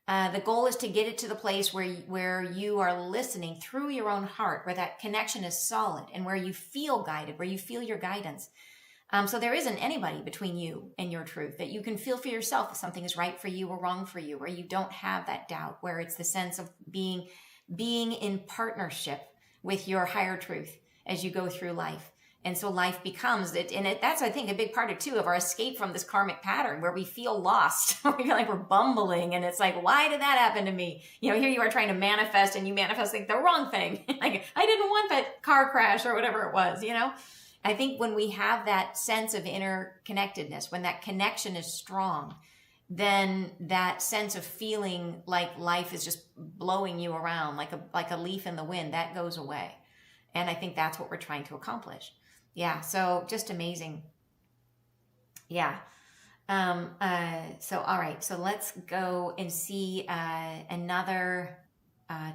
the goal is to get it to the place where you are listening through your own heart, where that connection is solid and where you feel guided, where you feel your guidance. So there isn't anybody between you and your truth, that you can feel for yourself if something is right for you or wrong for you, where you don't have that doubt, where it's the sense of being in partnership with your higher truth as you go through life. And so life becomes it. And that's, I think, a big part of too of our escape from this karmic pattern where we feel lost. We feel like we're bumbling. And it's like, why did that happen to me? You know, here you are trying to manifest and you manifest like the wrong thing. Like, I didn't want that car crash or whatever it was, you know? I think when we have that sense of interconnectedness, when that connection is strong, then that sense of feeling like life is just blowing you around like a leaf in the wind, that goes away. And I think that's what we're trying to accomplish. Yeah, so just amazing. Yeah. So all right, so let's go and see another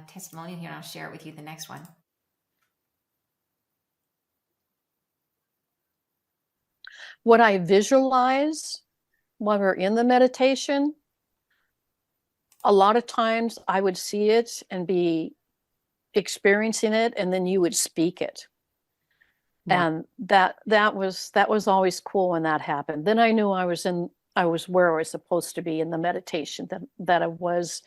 testimonial here, and I'll share it with you, the next one. What I visualize when we're in the meditation, a lot of times I would see it and be experiencing it, and then you would speak it. Wow. And that was always cool when that happened. Then I knew I was where I was supposed to be in the meditation, that I was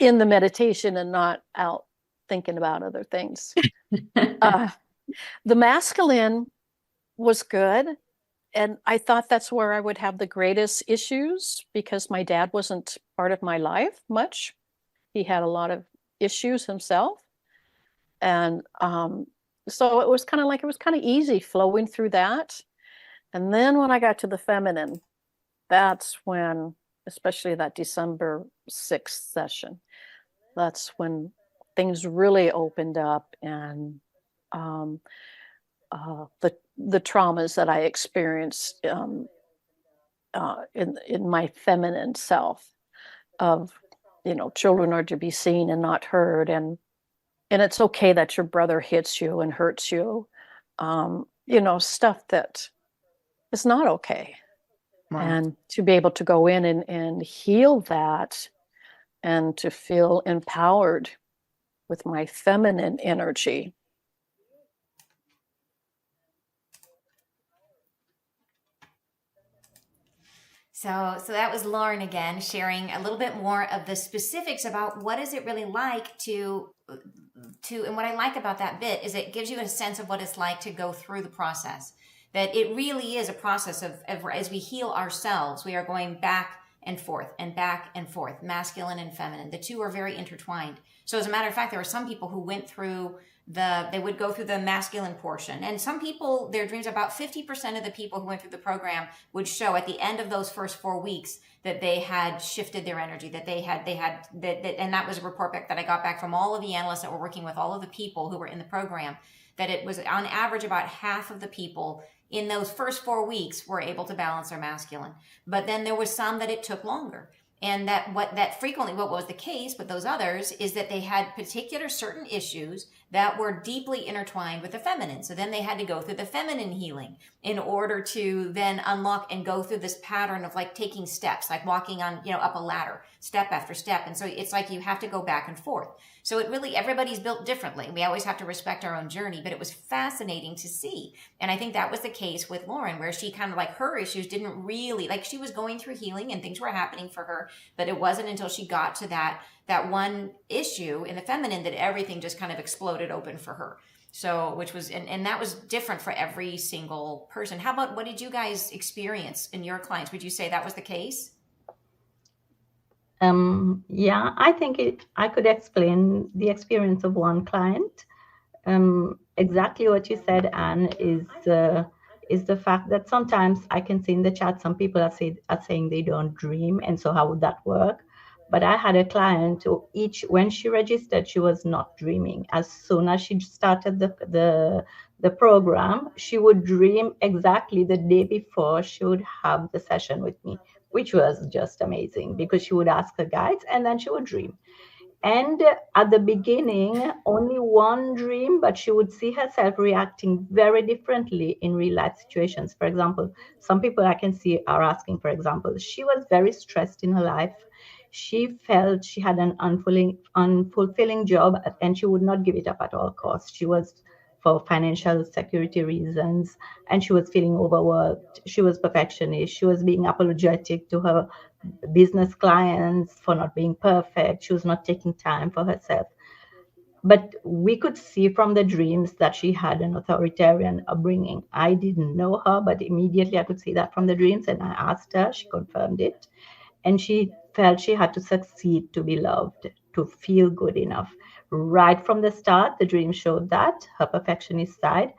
in the meditation and not out thinking about other things. The masculine was good. And I thought that's where I would have the greatest issues because my dad wasn't part of my life much. He had a lot of issues himself. And so it was kind of easy flowing through that. And then when I got to the feminine, that's when, especially that December 6th session, that's when things really opened up, and the traumas that I experienced in my feminine self of, you know, children are to be seen and not heard, and it's okay that your brother hits you and hurts you, you know, stuff that is not okay. Wow. And to be able to go in and heal that, and to feel empowered with my feminine energy. So that was Lauren again, sharing a little bit more of the specifics about what is it really like to, and what I like about that bit is it gives you a sense of what it's like to go through the process. That it really is a process of as we heal ourselves, we are going back and forth, masculine and feminine. The two are very intertwined. So as a matter of fact, there are some people who went through they would go through the masculine portion. And some people, their dreams, about 50% of the people who went through the program would show at the end of those first 4 weeks that they had shifted their energy, that they had, and that was a report back that I got back from all of the analysts that were working with all of the people who were in the program, that it was on average about half of the people in those first 4 weeks were able to balance their masculine. But then there was some that it took longer. And what was the case with those others is that they had particular certain issues that were deeply intertwined with the feminine. So then they had to go through the feminine healing in order to then unlock and go through this pattern of like taking steps, like walking on, you know, up a ladder, step after step. And so it's like you have to go back and forth. So it really, everybody's built differently. We always have to respect our own journey, but it was fascinating to see. And I think that was the case with Lauren, where she kind of like her issues didn't really, like she was going through healing and things were happening for her, but it wasn't until she got to that one issue in the feminine that everything just kind of exploded open for her. So, which was, and that was different for every single person. How about, what did you guys experience in your clients? Would you say that was the case? Yeah, I think I could explain the experience of one client. Exactly what you said, Anne, is the fact that sometimes I can see in the chat some people are saying they don't dream, and so how would that work? But I had a client who when she registered, she was not dreaming. As soon as she started the program, she would dream exactly the day before she would have the session with me, which was just amazing because she would ask her guides and then she would dream. And at the beginning, only one dream, but she would see herself reacting very differently in real life situations. For example, some people I can see are asking, for example, she was very stressed in her life. She felt she had an unfulfilling job and she would not give it up at all costs. She was for financial security reasons, and she was feeling overworked. She was perfectionist. She was being apologetic to her business clients for not being perfect. She was not taking time for herself. but we could see from the dreams that she had an authoritarian upbringing. I didn't know her, but immediately I could see that from the dreams, and I asked her, she confirmed it. And she felt she had to succeed to be loved, to feel good enough. Right from the start, the dream showed that, her perfectionist side.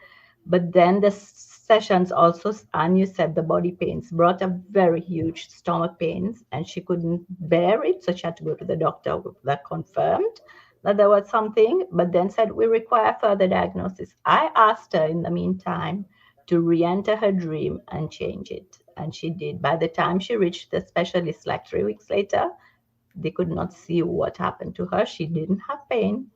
But then the sessions also, and you said the body pains brought up very huge stomach pains, and she couldn't bear it. So she had to go to the doctor that confirmed that there was something, but then said, we require further diagnosis. I asked her in the meantime to re-enter her dream and change it. And she did. By the time she reached the specialist, like 3 weeks later, they could not see what happened to her. She didn't have pain.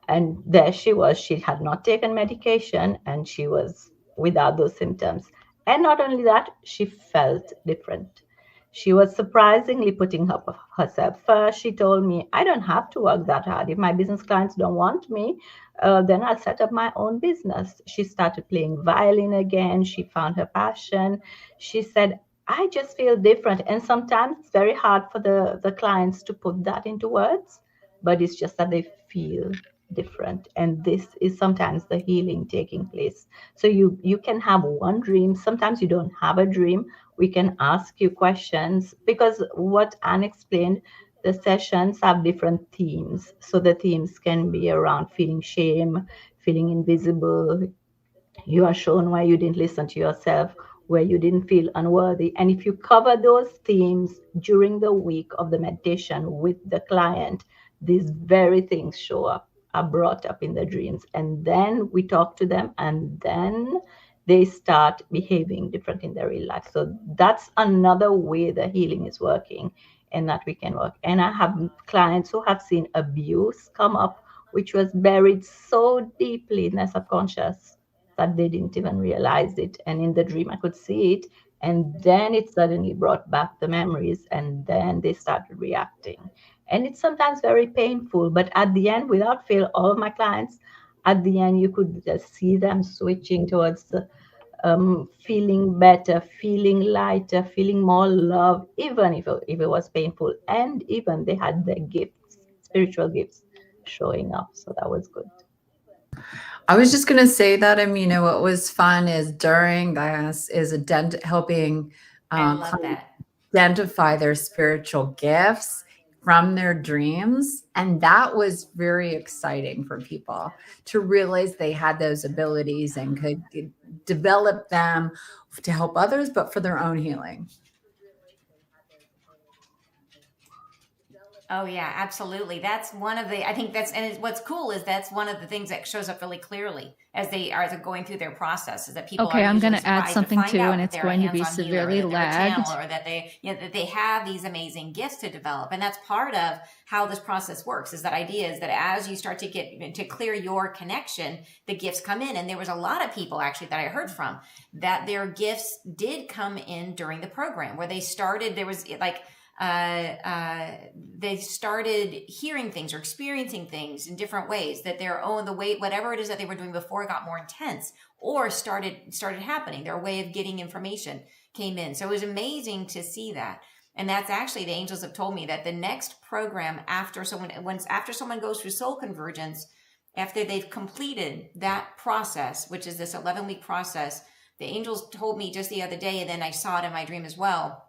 And there she was. She had not taken medication and she was without those symptoms. And not only that, she felt different. She was surprisingly putting herself first. She told me, I don't have to work that hard. If my business clients don't want me, then I'll set up my own business. She started playing violin again. She found her passion. She said, I just feel different. And sometimes it's very hard for the clients to put that into words, but it's just that they feel different. And this is sometimes the healing taking place. So you can have one dream. Sometimes you don't have a dream. We can ask you questions, because what Anne explained, the sessions have different themes. So the themes can be around feeling shame, feeling invisible. You are shown why you didn't listen to yourself, where you didn't feel unworthy. And if you cover those themes during the week of the meditation with the client, these very things show up, are brought up in the dreams. And then we talk to them, and then they start behaving different in their real life. So that's another way the healing is working, and that we can work. And I have clients who have seen abuse come up, which was buried so deeply in their subconscious that they didn't even realize it. And in the dream, I could see it. And then it suddenly brought back the memories, and then they started reacting. And it's sometimes very painful, but at the end, without fail, all of my clients, at the end, you could just see them switching towards the feeling better, feeling lighter, feeling more love, even if it was painful. And even they had their gifts, spiritual gifts showing up. So that was good. I was just going to say that, what was fun is during this is helping I love that. identify their spiritual gifts from their dreams. And that was very exciting for people to realize they had those abilities and could develop them to help others, but for their own healing. Oh yeah, absolutely. That's one of the, I think that's, and what's cool is that's one of the things that shows up really clearly as they are going through their process, is that people Okay, are I'm going usually to add surprised something find too, out and that it's they're going to a be hands-on healer, or severely that they're a channel, lagged. or that that they have these amazing gifts to develop. And that's part of how this process works, is that idea is that as you start to get to clear your connection, the gifts come in. And there was a lot of people actually that I heard from that their gifts did come in during the program, where they started, there was like, they started hearing things or experiencing things in different ways, that their own, the way, whatever it is that they were doing before got more intense or started happening. Their way of getting information came in. So it was amazing to see that. And that's actually, the angels have told me that the next program after someone goes through Soul Convergence, after they've completed that process, which is this 11-week process, the angels told me just the other day, and then I saw it in my dream as well,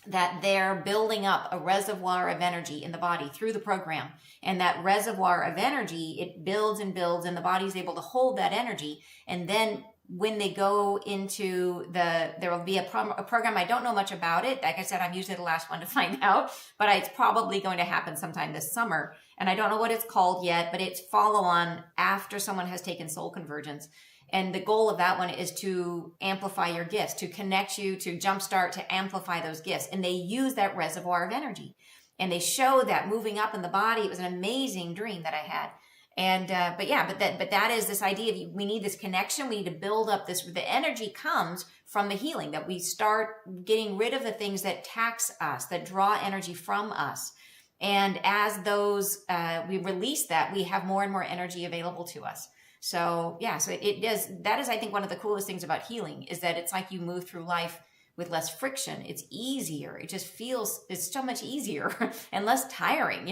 that they're building up a reservoir of energy in the body through the program. And that reservoir of energy, it builds and builds, and the body's able to hold that energy. And then when they go into there will be a program, I don't know much about it. Like I said, I'm usually the last one to find out, but it's probably going to happen sometime this summer. And I don't know what it's called yet, but it's follow on after someone has taken Soul Convergence. And the goal of that one is to amplify your gifts, to connect you, to jumpstart, to amplify those gifts. And they use that reservoir of energy. And they show that moving up in the body. It was an amazing dream that I had. And, but that is this idea of we need this connection. We need to build up this, the energy comes from the healing, that we start getting rid of the things that tax us, that draw energy from us. And as those, we release that, we have more and more energy available to us. So yeah, so it does. That is, I think, one of the coolest things about healing, is that it's like you move through life with less friction. It's easier. It just feels, it's so much easier and less tiring,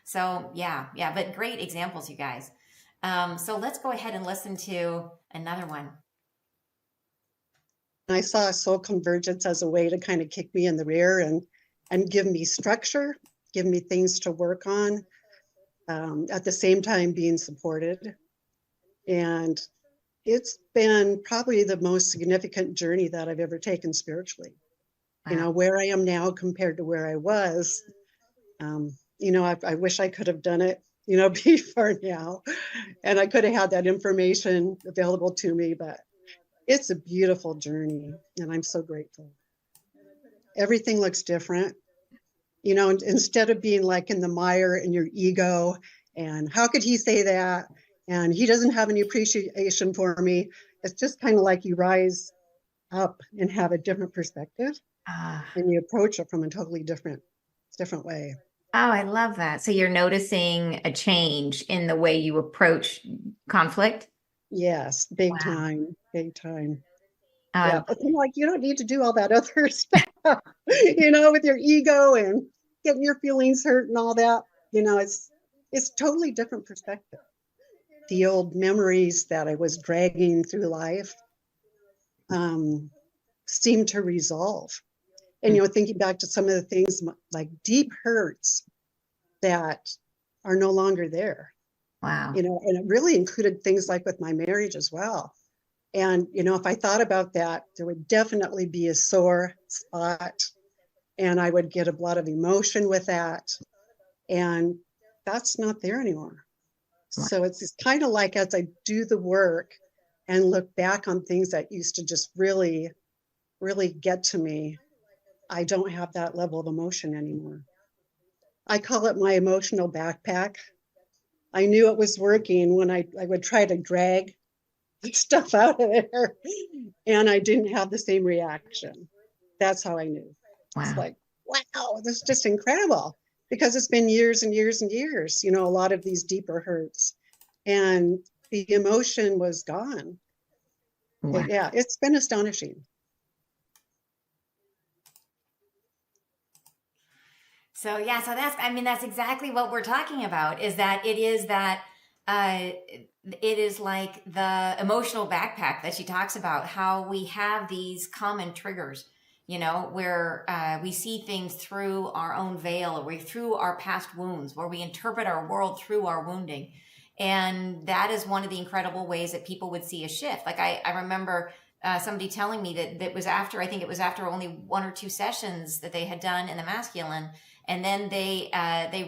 So yeah, but great examples, you guys. So let's go ahead and listen to another one. I saw Soul Convergence as a way to kind of kick me in the rear and give me structure, give me things to work on, at the same time being supported. And it's been probably the most significant journey that I've ever taken spiritually. Wow. You know, where I am now compared to where I was, you know, I wish I could have done it, you know, before now. And I could have had that information available to me, but it's a beautiful journey and I'm so grateful. Everything looks different. You know, instead of being like in the mire in your ego and how could he say that? And he doesn't have any appreciation for me. It's just kind of like you rise up and have a different perspective and you approach it from a totally different way. Oh, I love that. So you're noticing a change in the way you approach conflict? Yes, big Wow. time, big time. Yeah, but I'm like, you don't need to do all that other stuff, you know, with your ego and getting your feelings hurt and all that. You know, it's totally different perspective. The old memories that I was dragging through life seem to resolve. And, you know, thinking back to some of the things like deep hurts that are no longer there. Wow. You know, and it really included things like with my marriage as well. And, you know, if I thought about that, there would definitely be a sore spot and I would get a lot of emotion with that. And that's not there anymore. So it's kind of like as I do the work and look back on things that used to just really, really get to me, I don't have that level of emotion anymore. I call it my emotional backpack. I knew it was working when I would try to drag stuff out of there and I didn't have the same reaction. That's how I knew. Wow. It's like, wow, this is just incredible because it's been years and years and years, you know, a lot of these deeper hurts and the emotion was gone. Wow. Yeah, it's been astonishing. So yeah, so that's exactly what we're talking about is that it is like the emotional backpack that she talks about, how we have these common triggers, you know, where we see things through our own veil or through our past wounds, where we interpret our world through our wounding. And that is one of the incredible ways that people would see a shift. Like I remember somebody telling me that was after, I think it was after only 1 or 2 sessions that they had done in the masculine. And then they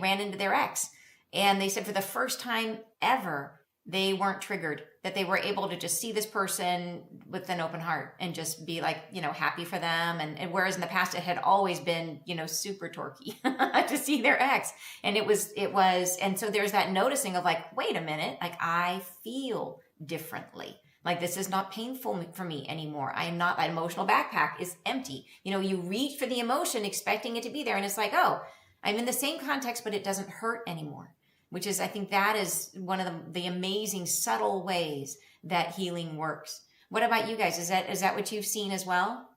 ran into their ex and they said for the first time ever, they weren't triggered, that they were able to just see this person with an open heart and just be like, you know, happy for them. And whereas in the past it had always been, you know, super torquey to see their ex. And it was, and so there's that noticing of like, wait a minute, like I feel differently. Like this is not painful for me anymore. I am not, that emotional backpack is empty. You know, you reach for the emotion expecting it to be there and it's like, oh, I'm in the same context, but it doesn't hurt anymore. Which is, I think that is one of the amazing subtle ways that healing works. What about you guys? Is that what you've seen as well?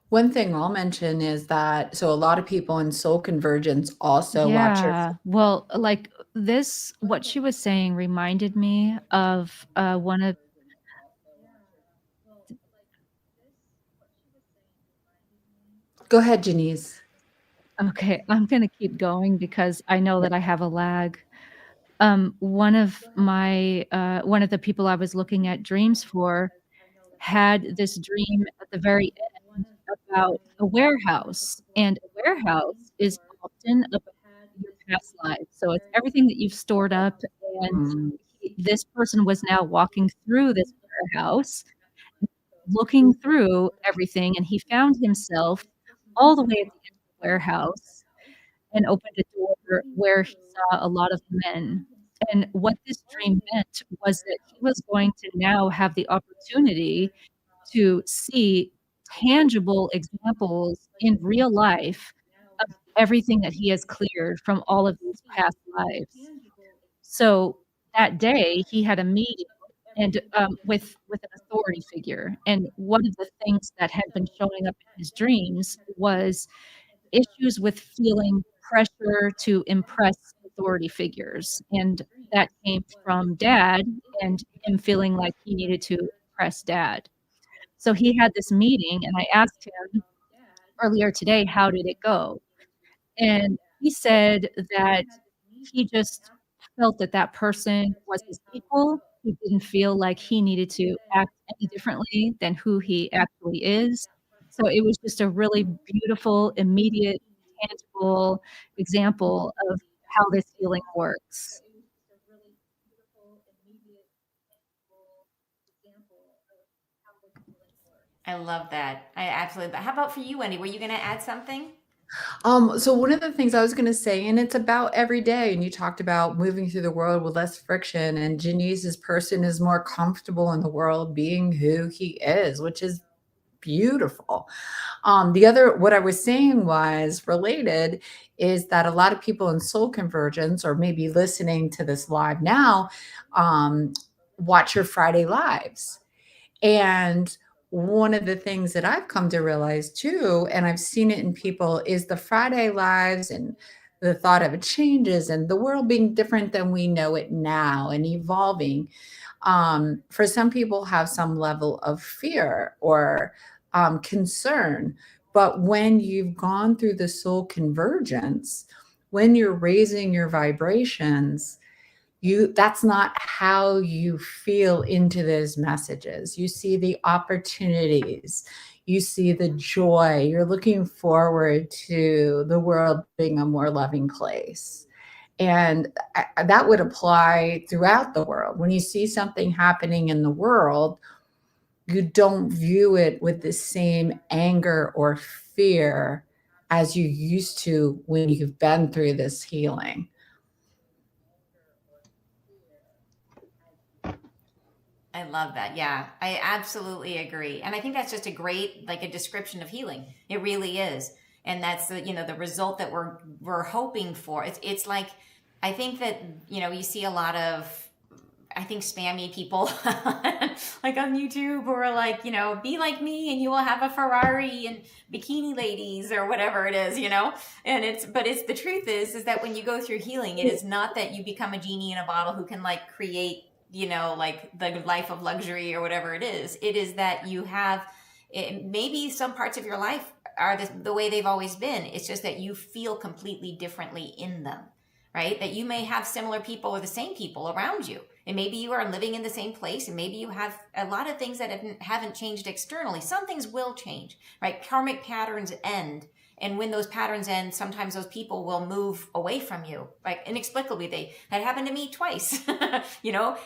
One thing I'll mention is that, so a lot of people in Soul Convergence also watch your. Yeah. Well, like this, what she was saying reminded me of one of. Go ahead, Janice. Okay, I'm going to keep going because I know that I have a lag. One of the people I was looking at dreams for had this dream at the very end about a warehouse, and a warehouse is often about your past life. So it's everything that you've stored up, and this person was now walking through this warehouse, looking through everything, and he found himself all the way at the end of the warehouse and opened a door where he saw a lot of men. And what this dream meant was that he was going to now have the opportunity to see tangible examples in real life of everything that he has cleared from all of these past lives. So that day he had a meeting and with an authority figure. And one of the things that had been showing up in his dreams was issues with feeling pressure to impress authority figures. And that came from dad and him feeling like he needed to impress dad. So he had this meeting, and I asked him earlier today, how did it go? And he said that he just felt that that person was his equal. He didn't feel like he needed to act any differently than who he actually is. So it was just a really beautiful, immediate, tangible example of how this healing works. I love that. I absolutely. How about for you, Wendy? Were you going to add something? So one of the things I was going to say, and it's about every day, and you talked about moving through the world with less friction, and Janice's person is more comfortable in the world being who he is, which is beautiful. The other, what I was saying was related is that a lot of people in Soul Convergence, or maybe listening to this live now, watch your Friday lives. And one of the things that I've come to realize too, and I've seen it in people, is the Friday lives and the thought of changes and the world being different than we know it now and evolving. For some people have some level of fear or concern. But when you've gone through the soul convergence, when you're raising your vibrations, that's not how you feel into those messages. You see the opportunities, you see the joy, you're looking forward to the world being a more loving place. And that would apply throughout the world. When you see something happening in the world, you don't view it with the same anger or fear as you used to when you've been through this healing. I love that. Yeah, I absolutely agree. And I think that's just a great, like, a description of healing. It really is. And that's the, the result that we're hoping for. It's like, I think that, you see a lot of, I think, spammy people like on YouTube who are like, be like me and you will have a Ferrari and bikini ladies or whatever it is, and but the truth is that when you go through healing, it is not that you become a genie in a bottle who can like create, like the life of luxury or whatever it is. It is that you have maybe some parts of your life are the way they've always been. It's just that you feel completely differently in them, right? That you may have similar people or the same people around you. And maybe you are living in the same place, and maybe you have a lot of things that haven't changed externally. Some things will change, right? Karmic patterns end. And when those patterns end, sometimes those people will move away from you, like inexplicably. That happened to me twice,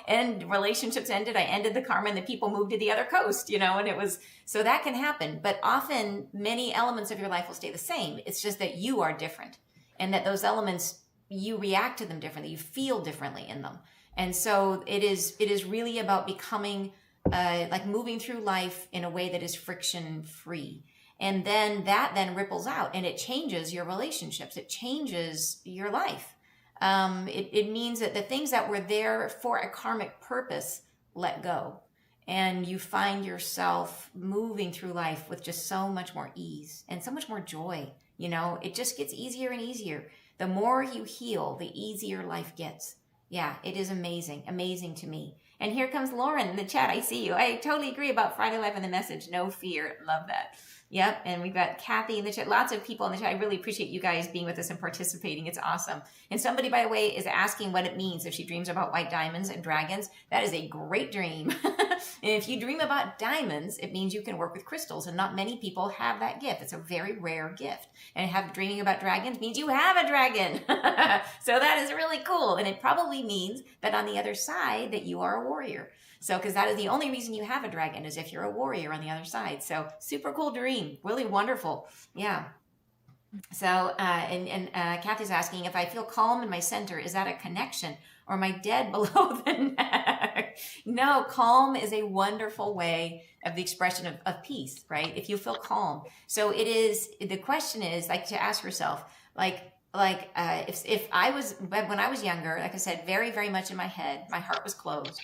and relationships ended. I ended the karma and the people moved to the other coast, and it was, so that can happen. But often many elements of your life will stay the same. It's just that you are different, and that those elements, you react to them differently. You feel differently in them. And so it is really about becoming, like moving through life in a way that is friction free. And then that ripples out and it changes your relationships. It changes your life. It means that the things that were there for a karmic purpose let go. And you find yourself moving through life with just so much more ease and so much more joy. It just gets easier and easier. The more you heal, the easier life gets. Yeah, it is amazing. Amazing to me. And here comes Lauren in the chat. I see you. I totally agree about Friday Live and the message. No fear. Love that. Yep. And we've got Kathy in the chat. Lots of people in the chat. I really appreciate you guys being with us and participating. It's awesome. And somebody, by the way, is asking what it means if she dreams about white diamonds and dragons. That is a great dream. And if you dream about diamonds, it means you can work with crystals. And not many people have that gift. It's a very rare gift. And dreaming about dragons means you have a dragon. So that is really cool. And it probably means that on the other side that you are a warrior. So, because that is the only reason you have a dragon, is if you're a warrior on the other side. So super cool dream. Really wonderful. Yeah. So, Kathy's asking, if I feel calm in my center, is that a connection or am I dead below the neck? No, calm is a wonderful way of the expression of peace, right? If you feel calm. So the question is like to ask yourself, if I was, when I was younger, like I said, very, very much in my head, my heart was closed.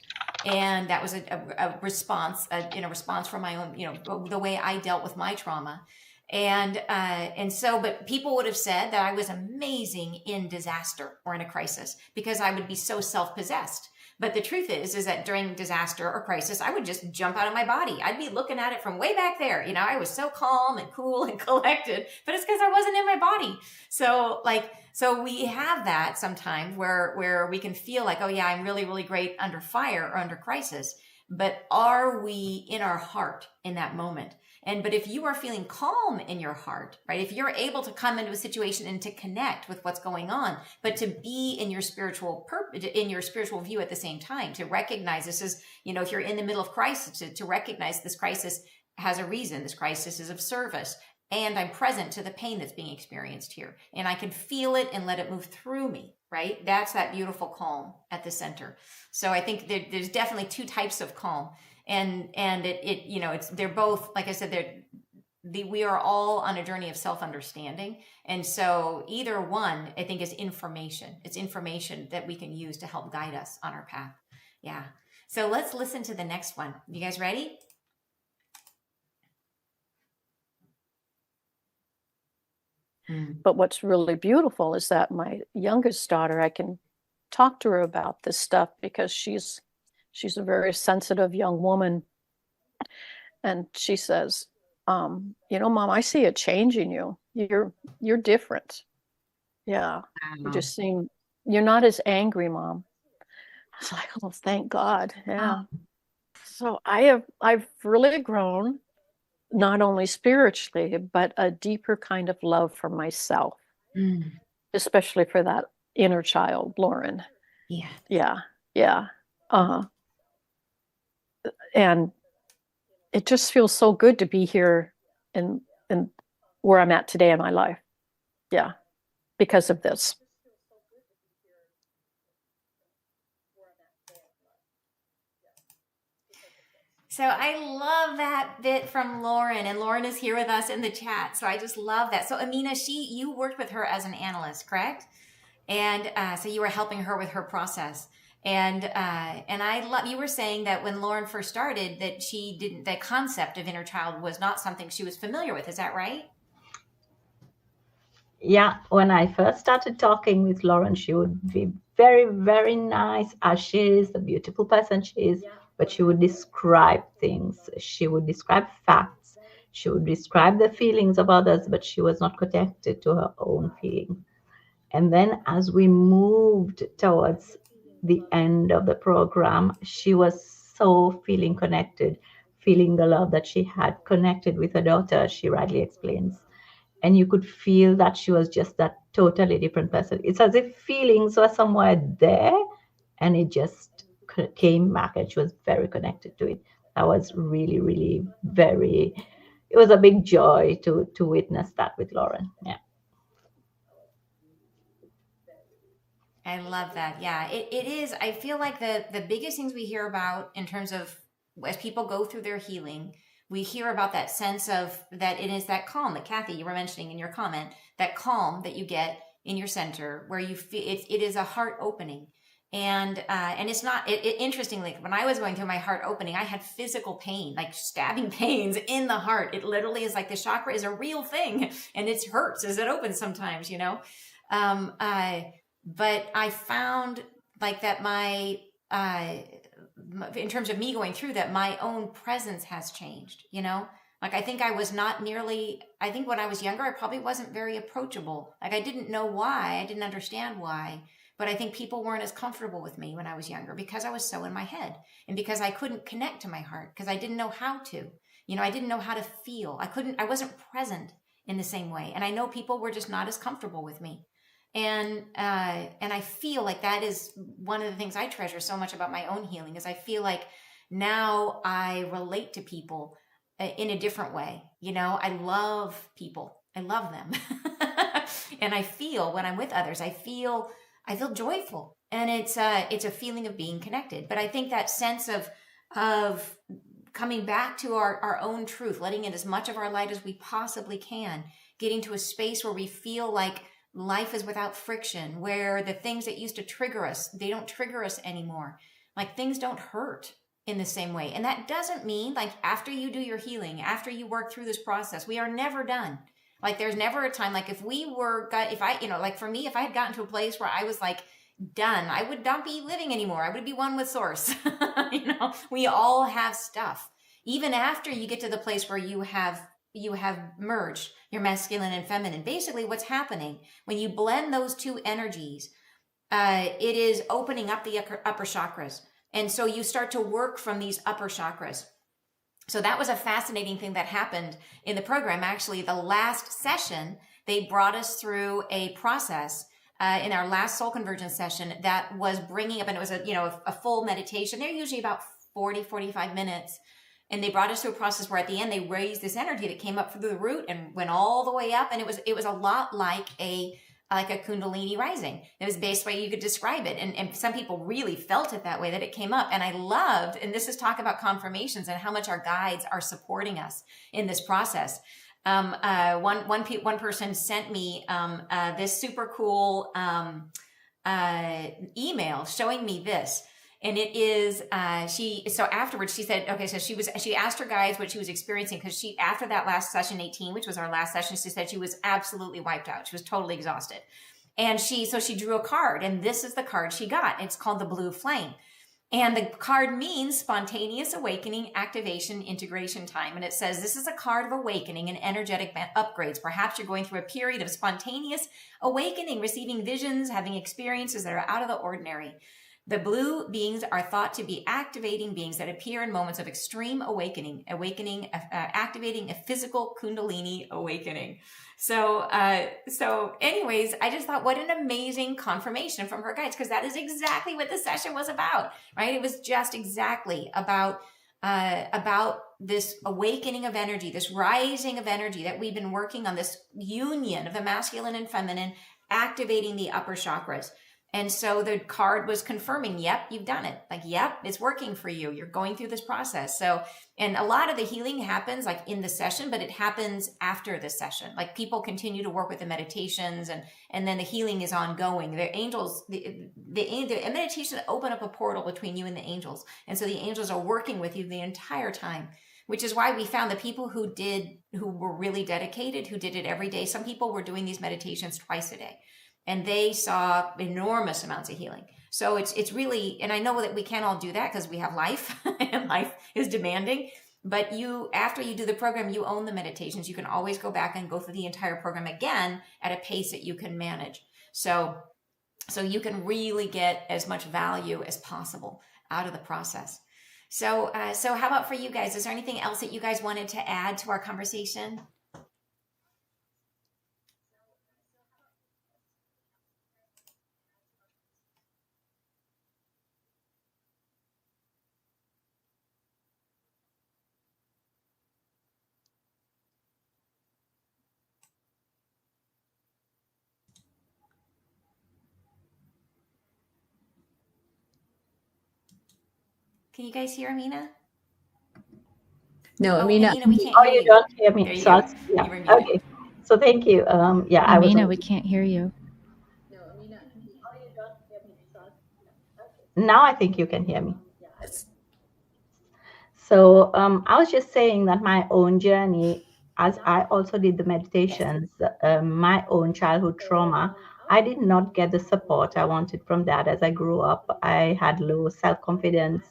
And that was a response, in a response from my own, the way I dealt with my trauma. And so, but people would have said that I was amazing in disaster or in a crisis because I would be so self-possessed. But the truth is that during disaster or crisis, I would just jump out of my body. I'd be looking at it from way back there. I was so calm and cool and collected, but it's because I wasn't in my body. So we have that sometimes where we can feel like, oh yeah, I'm really, really great under fire or under crisis. But are we in our heart in that moment? But if you are feeling calm in your heart, right? If you're able to come into a situation and to connect with what's going on, but to be in your spiritual view at the same time, to recognize this is, if you're in the middle of crisis, to recognize this crisis has a reason. This crisis is of service, and I'm present to the pain that's being experienced here, and I can feel it and let it move through me. Right? That's that beautiful calm at the center. So I think there's definitely two types of calm. And they're both, like I said, we are all on a journey of self-understanding. And so either one, I think, is information. It's information that we can use to help guide us on our path. Yeah. So let's listen to the next one. You guys ready? But what's really beautiful is that my youngest daughter, I can talk to her about this stuff because she's a very sensitive young woman. And she says, Mom, I see a change in you. You're different. Yeah. You're not as angry, Mom. I was like, oh, thank God. Yeah. So I've really grown, not only spiritually, but a deeper kind of love for myself, especially for that inner child, Lauren. Yeah. And it just feels so good to be here and where I'm at today in my life. Yeah, because of this. So I love that bit from Lauren, and Lauren is here with us in the chat. So I just love that. So Amina, you worked with her as an analyst, correct? And so you were helping her with her process. And I love, you were saying that when Lauren first started, that the concept of inner child was not something she was familiar with. Is that right? Yeah, when I first started talking with Lauren, she would be very, very nice as she is, the beautiful person she is, but she would describe things. She would describe facts. She would describe the feelings of others, but she was not connected to her own feelings. And then as we moved towards the end of the program, she was so feeling connected, feeling the love that she had connected with her daughter, she rightly explains. And you could feel that she was just that totally different person. It's as if feelings were somewhere there and it just came back and she was very connected to it. That was really, really it was a big joy to witness that with Lauren. Yeah. I love that. Yeah, it is. I feel like the biggest things we hear about in terms of as people go through their healing, we hear about that sense of that it is that calm that Kathy, you were mentioning in your comment, that calm that you get in your center where you feel it is a heart opening. And it's not, interestingly, when I was going through my heart opening, I had physical pain, like stabbing pains in the heart. It literally is like the chakra is a real thing and it hurts as it opens sometimes, but I found like that in terms of me going through that, my own presence has changed, like I think I was not nearly, I think when I was younger, I probably wasn't very approachable. Like I didn't know why, I didn't understand why, but I think people weren't as comfortable with me when I was younger because I was so in my head and because I couldn't connect to my heart because I didn't know how to, I didn't know how to feel. I wasn't present in the same way. And I know people were just not as comfortable with me. And I feel like that is one of the things I treasure so much about my own healing is I feel like now I relate to people in a different way. I love people. I love them. And I feel when I'm with others, I feel joyful, and it's a feeling of being connected. But I think that sense of coming back to our own truth, letting in as much of our light as we possibly can, getting to a space where we feel like life is without friction, where the things that used to trigger us, they don't trigger us anymore. Like things don't hurt in the same way. And that doesn't mean like after you do your healing, after you work through this process, we are never done. Like there's never a time, like if I, like for me, if I had gotten to a place where I was like done, I would not be living anymore. I would be one with source. We all have stuff. Even after you get to the place where you have merged your masculine and feminine, basically what's happening when you blend those two energies, it is opening up the upper chakras. And so you start to work from these upper chakras. So that was a fascinating thing that happened in the program. Actually, the last session, they brought us through a process in our last Soul Convergence session that was bringing up, and it was a full meditation. They're usually about 40, 45 minutes. And they brought us through a process where at the end, they raised this energy that came up through the root and went all the way up. And it was a lot like a Kundalini rising. It was the best way you could describe it. And some people really felt it that way, that it came up. And I loved, and this is talk about confirmations and how much our guides are supporting us in this process. One person sent me this super cool email showing me this. And it is, so afterwards she said, okay, so she asked her guides what she was experiencing, because after that last session 18, which was our last session, she said she was absolutely wiped out. She was totally exhausted. And she drew a card, and this is the card she got. It's called the Blue Flame. And the card means spontaneous awakening, activation, integration time. And it says, this is a card of awakening and energetic upgrades. Perhaps you're going through a period of spontaneous awakening, receiving visions, having experiences that are out of the ordinary. The blue beings are thought to be activating beings that appear in moments of extreme awakening, activating a physical Kundalini awakening. So anyways, I just thought, what an amazing confirmation from her guides, because that is exactly what the session was about, right? It was just exactly about this awakening of energy, this rising of energy that we've been working on, this union of the masculine and feminine, activating the upper chakras. And so the card was confirming, yep, you've done it. Like, yep, it's working for you. You're going through this process. So, and a lot of the healing happens like in the session, but it happens after the session. Like people continue to work with the meditations, and then the healing is ongoing. The angels, the meditation open up a portal between you and the angels. And so the angels are working with you the entire time, which is why we found the people who were really dedicated, who did it every day. Some people were doing these meditations twice a day. And they saw enormous amounts of healing. So it's really, and I know that we can't all do that because we have life and life is demanding. But after you do the program, you own the meditations. You can always go back and go through the entire program again at a pace that you can manage. So you can really get as much value as possible out of the process. So how about for you guys? Is there anything else that you guys wanted to add to our conversation? Can you guys hear Amina? No, Amina. Amina, we can't hear you. You don't hear me. There you So go. yeah. You were muted. Okay. So thank you. I was. Amina, we can't hear you. Now I think you can hear me. So I was just saying that my own journey, as I also did the meditations, my own childhood trauma, I did not get the support I wanted from that. As I grew up, I had low self-confidence,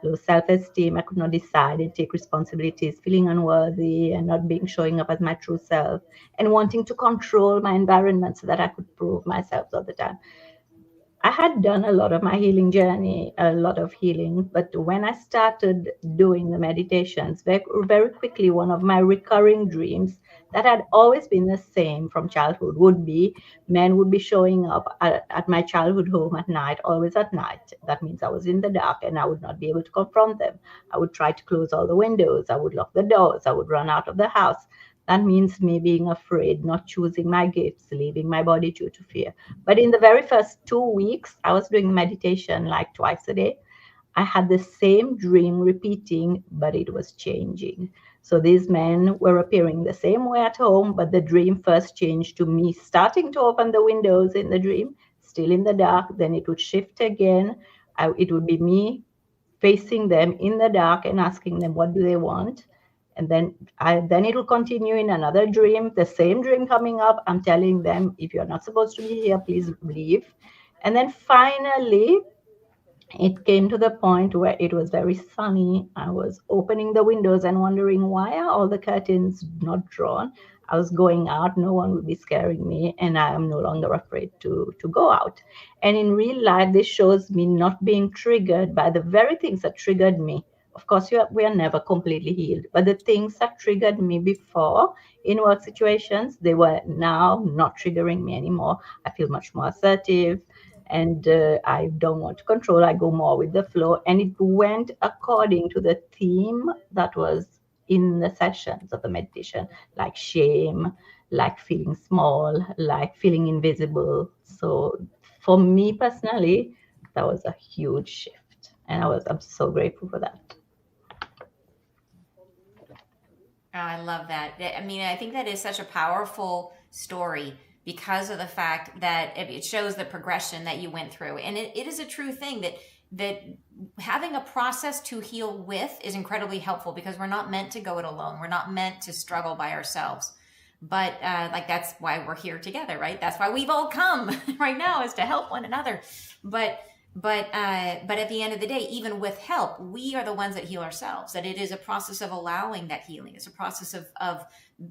low self-esteem. I could not decide and take responsibilities, feeling unworthy and not showing up as my true self, and wanting to control my environment so that I could prove myself all the time. I had done a lot of my healing journey, a lot of healing, but when I started doing the meditations, very quickly, one of my recurring dreams that had always been the same from childhood would be men would be showing up at my childhood home at night, always at night. That means I was in the dark and I would not be able to confront them. I would try to close all the windows. I would lock the doors. I would run out of the house. That means me being afraid, not choosing my gifts, leaving my body due to fear. But in the very first 2 weeks, I was doing meditation like twice a day. I had the same dream repeating, but it was changing. So these men were appearing the same way at home, but the dream first changed to me starting to open the windows in the dream, still in the dark. Then it would shift again. It would be me facing them in the dark and asking them what do they want. And then it will continue in another dream, the same dream coming up. I'm telling them, if you're not supposed to be here, please leave. And then finally, it came to the point where it was very sunny. I was opening the windows and wondering, why are all the curtains not drawn? I was going out, no one would be scaring me, and I am no longer afraid to go out. And in real life, this shows me not being triggered by the very things that triggered me. Of course, we are never completely healed, but the things that triggered me before in work situations, they were now not triggering me anymore. I feel much more assertive, and I don't want to control. I go more with the flow, and it went according to the theme that was in the sessions of the meditation, like shame, like feeling small, like feeling invisible. So for me personally, that was a huge shift, and I'm so grateful for that. Oh, I love that. I mean, I think that is such a powerful story because of the fact that it shows the progression that you went through. And it is a true thing that having a process to heal with is incredibly helpful, because we're not meant to go it alone. We're not meant to struggle by ourselves. But like, that's why we're here together, right? That's why we've all come right now, is to help one another. But at the end of the day, even with help, we are the ones that heal ourselves. That it is a process of allowing that healing. It's a process of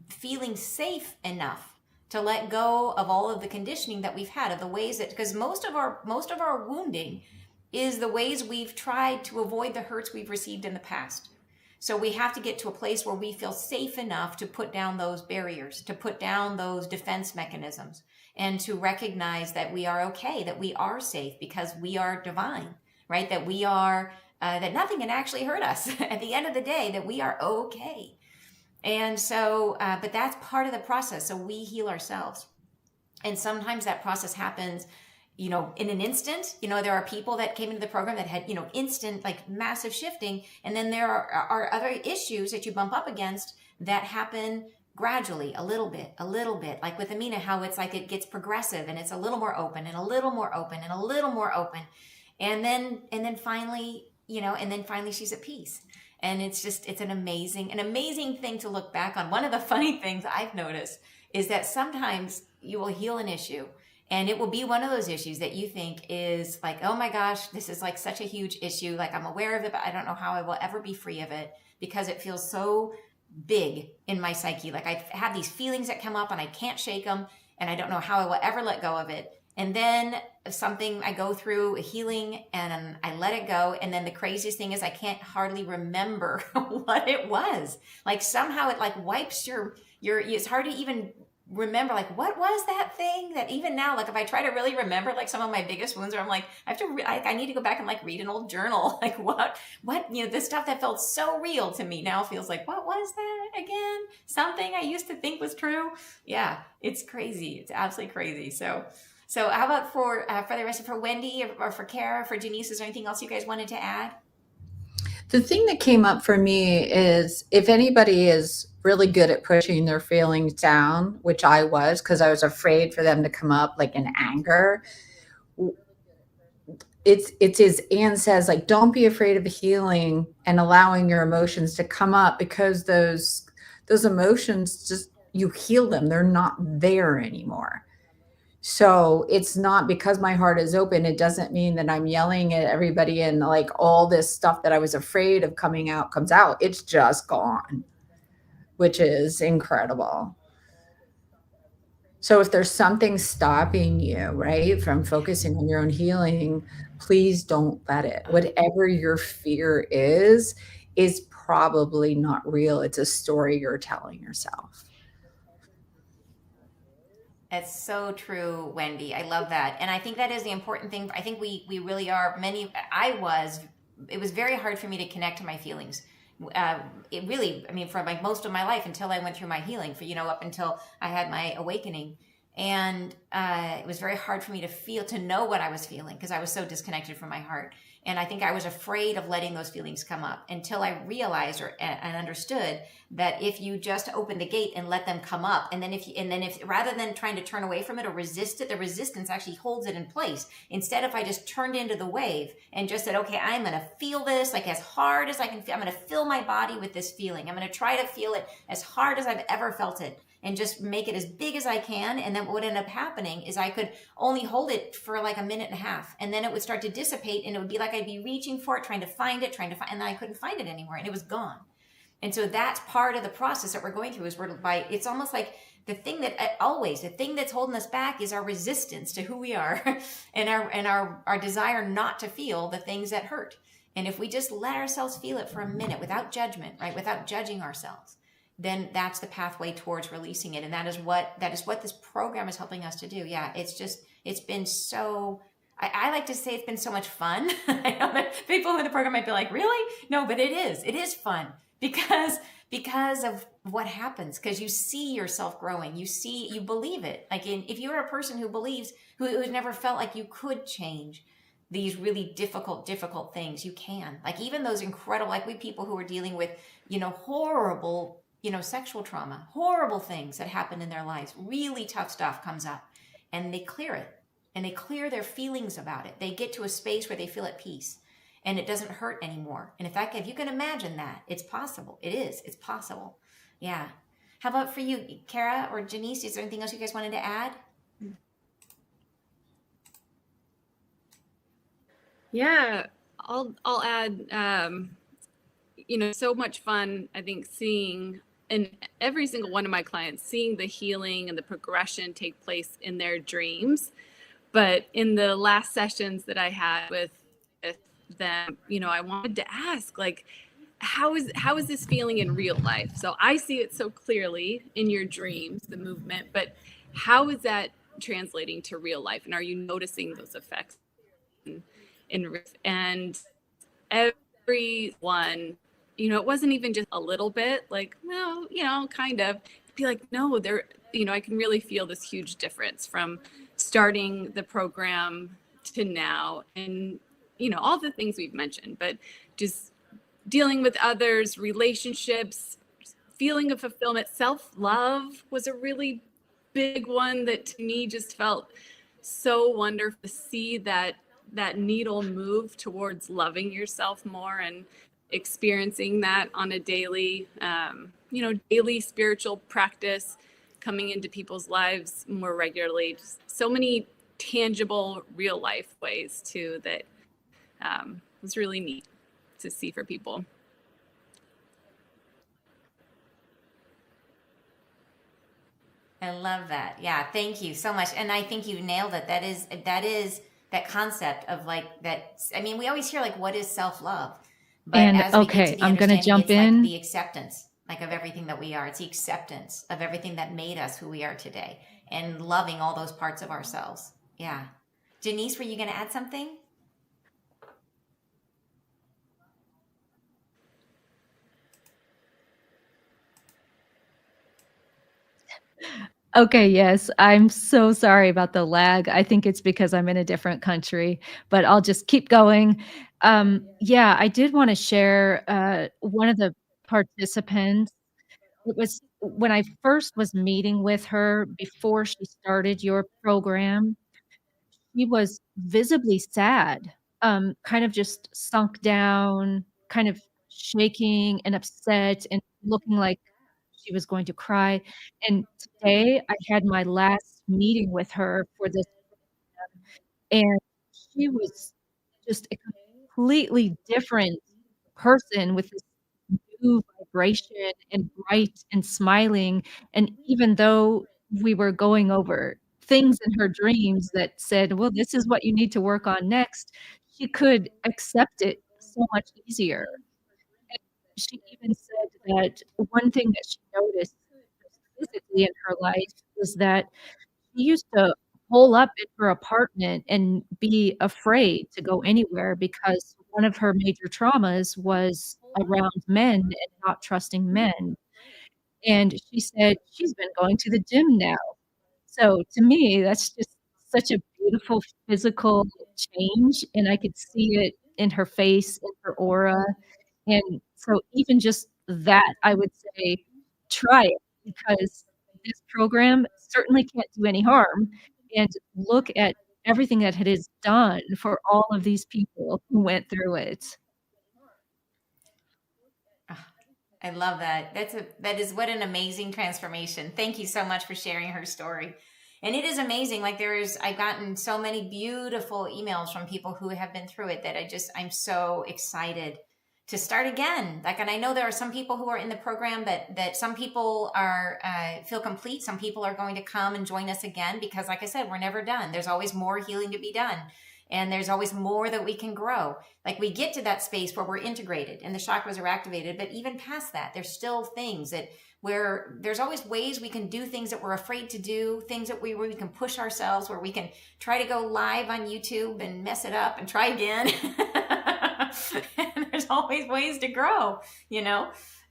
feeling safe enough to let go of all of the conditioning that we've had, of the ways that, because most of our wounding is the ways we've tried to avoid the hurts we've received in the past. So we have to get to a place where we feel safe enough to put down those barriers, to put down those defense mechanisms, and to recognize that we are okay, that we are safe because we are divine, right? That we are, that nothing can actually hurt us at the end of the day, that we are okay. And so, but that's part of the process. So we heal ourselves. And sometimes that process happens, in an instant. There are people that came into the program that had, instant, like massive shifting. And then there are other issues that you bump up against that happen gradually, a little bit, like with Amina, how it's like it gets progressive and it's a little more open and a little more open and a little more open. And then finally, she's at peace. And it's an amazing thing to look back on. One of the funny things I've noticed is that sometimes you will heal an issue, and it will be one of those issues that you think is like, oh my gosh, this is like such a huge issue. Like, I'm aware of it, but I don't know how I will ever be free of it, because it feels so big in my psyche. Like, I have these feelings that come up and I can't shake them, and I don't know how I will ever let go of it. And then I go through a healing and I let it go. And then the craziest thing is I can't hardly remember what it was. Like, somehow it like wipes it's hard to even remember, like, what was that thing that even now, like, if I try to really remember, like, some of my biggest wounds, or I'm like, I need to go back and like read an old journal. Like, what, the stuff that felt so real to me now feels like, what was that again? Something I used to think was true. Yeah, it's crazy. It's absolutely crazy. So how about for the rest of, for Wendy or for Kara, for Janice, is there anything else you guys wanted to add? The thing that came up for me is, if anybody is really good at pushing their feelings down, which I was, because I was afraid for them to come up, like in anger. It's as Anne says, like, don't be afraid of healing and allowing your emotions to come up, because those emotions, just, you heal them. They're not there anymore. So it's not because my heart is open. It doesn't mean that I'm yelling at everybody and like all this stuff that I was afraid of coming out comes out. It's just gone, which is incredible. So if there's something stopping you, right, from focusing on your own healing, please don't let it. Whatever your fear is probably not real. It's a story you're telling yourself. That's so true, Wendy. I love that. And I think that is the important thing. I think we really are it was very hard for me to connect to my feelings. It really, for like most of my life, until I went through my healing, up until I had my awakening. And it was very hard for me to know what I was feeling because I was so disconnected from my heart. And I think I was afraid of letting those feelings come up until I realized and understood that if you just open the gate and let them come up, and then if rather than trying to turn away from it or resist it, the resistance actually holds it in place. Instead, if I just turned into the wave and just said, okay, I'm going to feel this like as hard as I can feel. I'm going to fill my body with this feeling. I'm going to try to feel it as hard as I've ever felt it, and just make it as big as I can. And then what would end up happening is I could only hold it for like a minute and a half. And then it would start to dissipate, and it would be like I'd be reaching for it, trying to find it, and then I couldn't find it anymore, and it was gone. And so that's part of the process that we're going through, is it's almost like the thing that's holding us back is our resistance to who we are and our desire not to feel the things that hurt. And if we just let ourselves feel it for a minute without judgment, right? Without judging ourselves, then that's the pathway towards releasing it. And that is what this program is helping us to do. Yeah, it's been so, I like to say it's been so much fun. I know that people in the program might be like, really? No, but it is fun because of what happens, because you see yourself growing. You believe it. Like if you're a person who believes, who never felt like you could change these really difficult things, you can. Like even those incredible, like we people who are dealing with, horrible, sexual trauma, horrible things that happen in their lives, really tough stuff comes up, and they clear it, and they clear their feelings about it. They get to a space where they feel at peace, and it doesn't hurt anymore. And in fact, if you can imagine that, it's possible. It's possible. Yeah. How about for you, Kara or Janice? Is there anything else you guys wanted to add? Yeah, I'll add, so much fun, I think, seeing in every single one of my clients, seeing the healing and the progression take place in their dreams. But in the last sessions that I had with them, I wanted to ask, like, how is this feeling in real life? So I see it so clearly in your dreams, the movement, but how is that translating to real life? And are you noticing those effects and everyone, it wasn't even just a little bit, like, well, kind of. Be like, no, I can really feel this huge difference from starting the program to now, and all the things we've mentioned, but just dealing with others, relationships, feeling of fulfillment, self-love was a really big one that to me just felt so wonderful to see that needle move towards loving yourself more and experiencing that on a daily spiritual practice, coming into people's lives more regularly. Just so many tangible, real life ways too that was really neat to see for people. I love that. Yeah, thank you so much. And I think you nailed it. That is that concept of like that. I mean, we always hear like, what is self-love? But And as we get to okay, the I'm going to understanding, jump it's like in. the acceptance, like of everything that we are. It's the acceptance of everything that made us who we are today, and loving all those parts of ourselves. Yeah. Janice, were you going to add something? Okay, yes. I'm so sorry about the lag. I think it's because I'm in a different country, but I'll just keep going. Yeah, I did want to share one of the participants. It was when I first was meeting with her before she started your program. She was visibly sad, kind of just sunk down, kind of shaking and upset and looking like she was going to cry. And today I had my last meeting with her for this, and she was just a completely different person with this new vibration and bright and smiling. And even though we were going over things in her dreams that said, well, this is what you need to work on next, she could accept it so much easier. And she even said that one thing that she noticed physically in her life was that she used to hole up in her apartment and be afraid to go anywhere because one of her major traumas was around men and not trusting men. And she said she's been going to the gym now. So to me, that's just such a beautiful physical change, and I could see it in her face, in her aura. And so even just that, I would say, try it because this program certainly can't do any harm. And look at everything that it has done for all of these people who went through it. I love that. That is what an amazing transformation. Thank you so much for sharing her story. And it is amazing. Like I've gotten so many beautiful emails from people who have been through it that I'm so excited to start again. Like, and I know there are some people who are in the program that some people are feel complete. Some people are going to come and join us again because, like I said, we're never done. There's always more healing to be done. And there's always more that we can grow. Like we get to that space where we're integrated and the chakras are activated. But even past that, there's still things where there's always ways we can do things that we're afraid to do, things that where we can push ourselves, where we can try to go live on YouTube and mess it up and try again. And there's always ways to grow,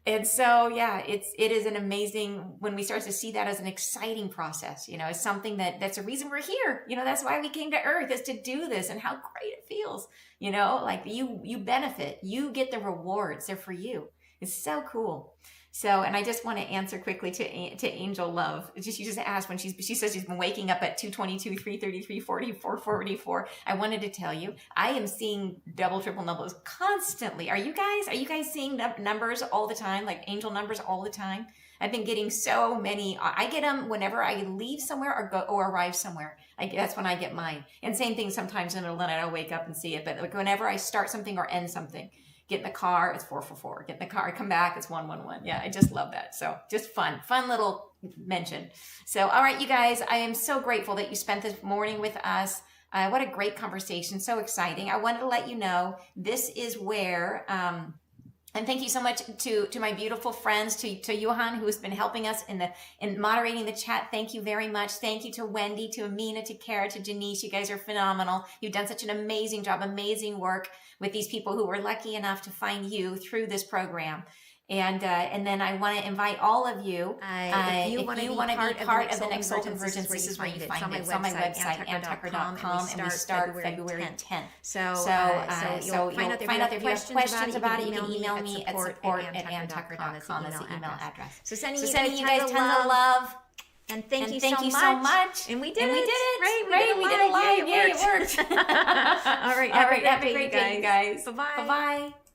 And so, yeah, it is an amazing when we start to see that as an exciting process, it's something that's a reason we're here. That's why we came to Earth, is to do this, and how great it feels, like you benefit, you get the rewards. They're for you. It's so cool. So, and I just want to answer quickly to Angel Love. She just asked when she says she's been waking up at 2:22, 3:33, 44, 44. I wanted to tell you, I am seeing double, triple numbers constantly. Are you guys seeing numbers all the time? Like angel numbers all the time? I've been getting so many. I get them whenever I leave somewhere or go or arrive somewhere. That's when I get mine. And same thing sometimes in the middle of the night, I'll wake up and see it. But like whenever I start something or end something, get in the car, it's 444. Get in the car, come back, it's 111. Yeah, I just love that. So just fun little mention. So, all right, you guys, I am so grateful that you spent this morning with us. What a great conversation. So exciting. I wanted to let you know this is where, and thank you so much to my beautiful friends, to Johan, who has been helping us in moderating the chat. Thank you very much. Thank you to Wendy, to Amina, to Kara, to Janice. You guys are phenomenal. You've done such an amazing job, amazing work with these people who were lucky enough to find you through this program. And then I want to invite all of you, if you want to be part of the next Soul Convergence, this is where you find it. It's on my website, antucker.com, and we start February 10th. So you'll find out if you have questions about it, you can email me at support@antucker.com. That's the email address. So sending you guys tons of love. And thank you so much. And we did it. Right? We did it live. Yay, it worked. All right. Have a great day, you guys. Bye-bye. Bye-bye.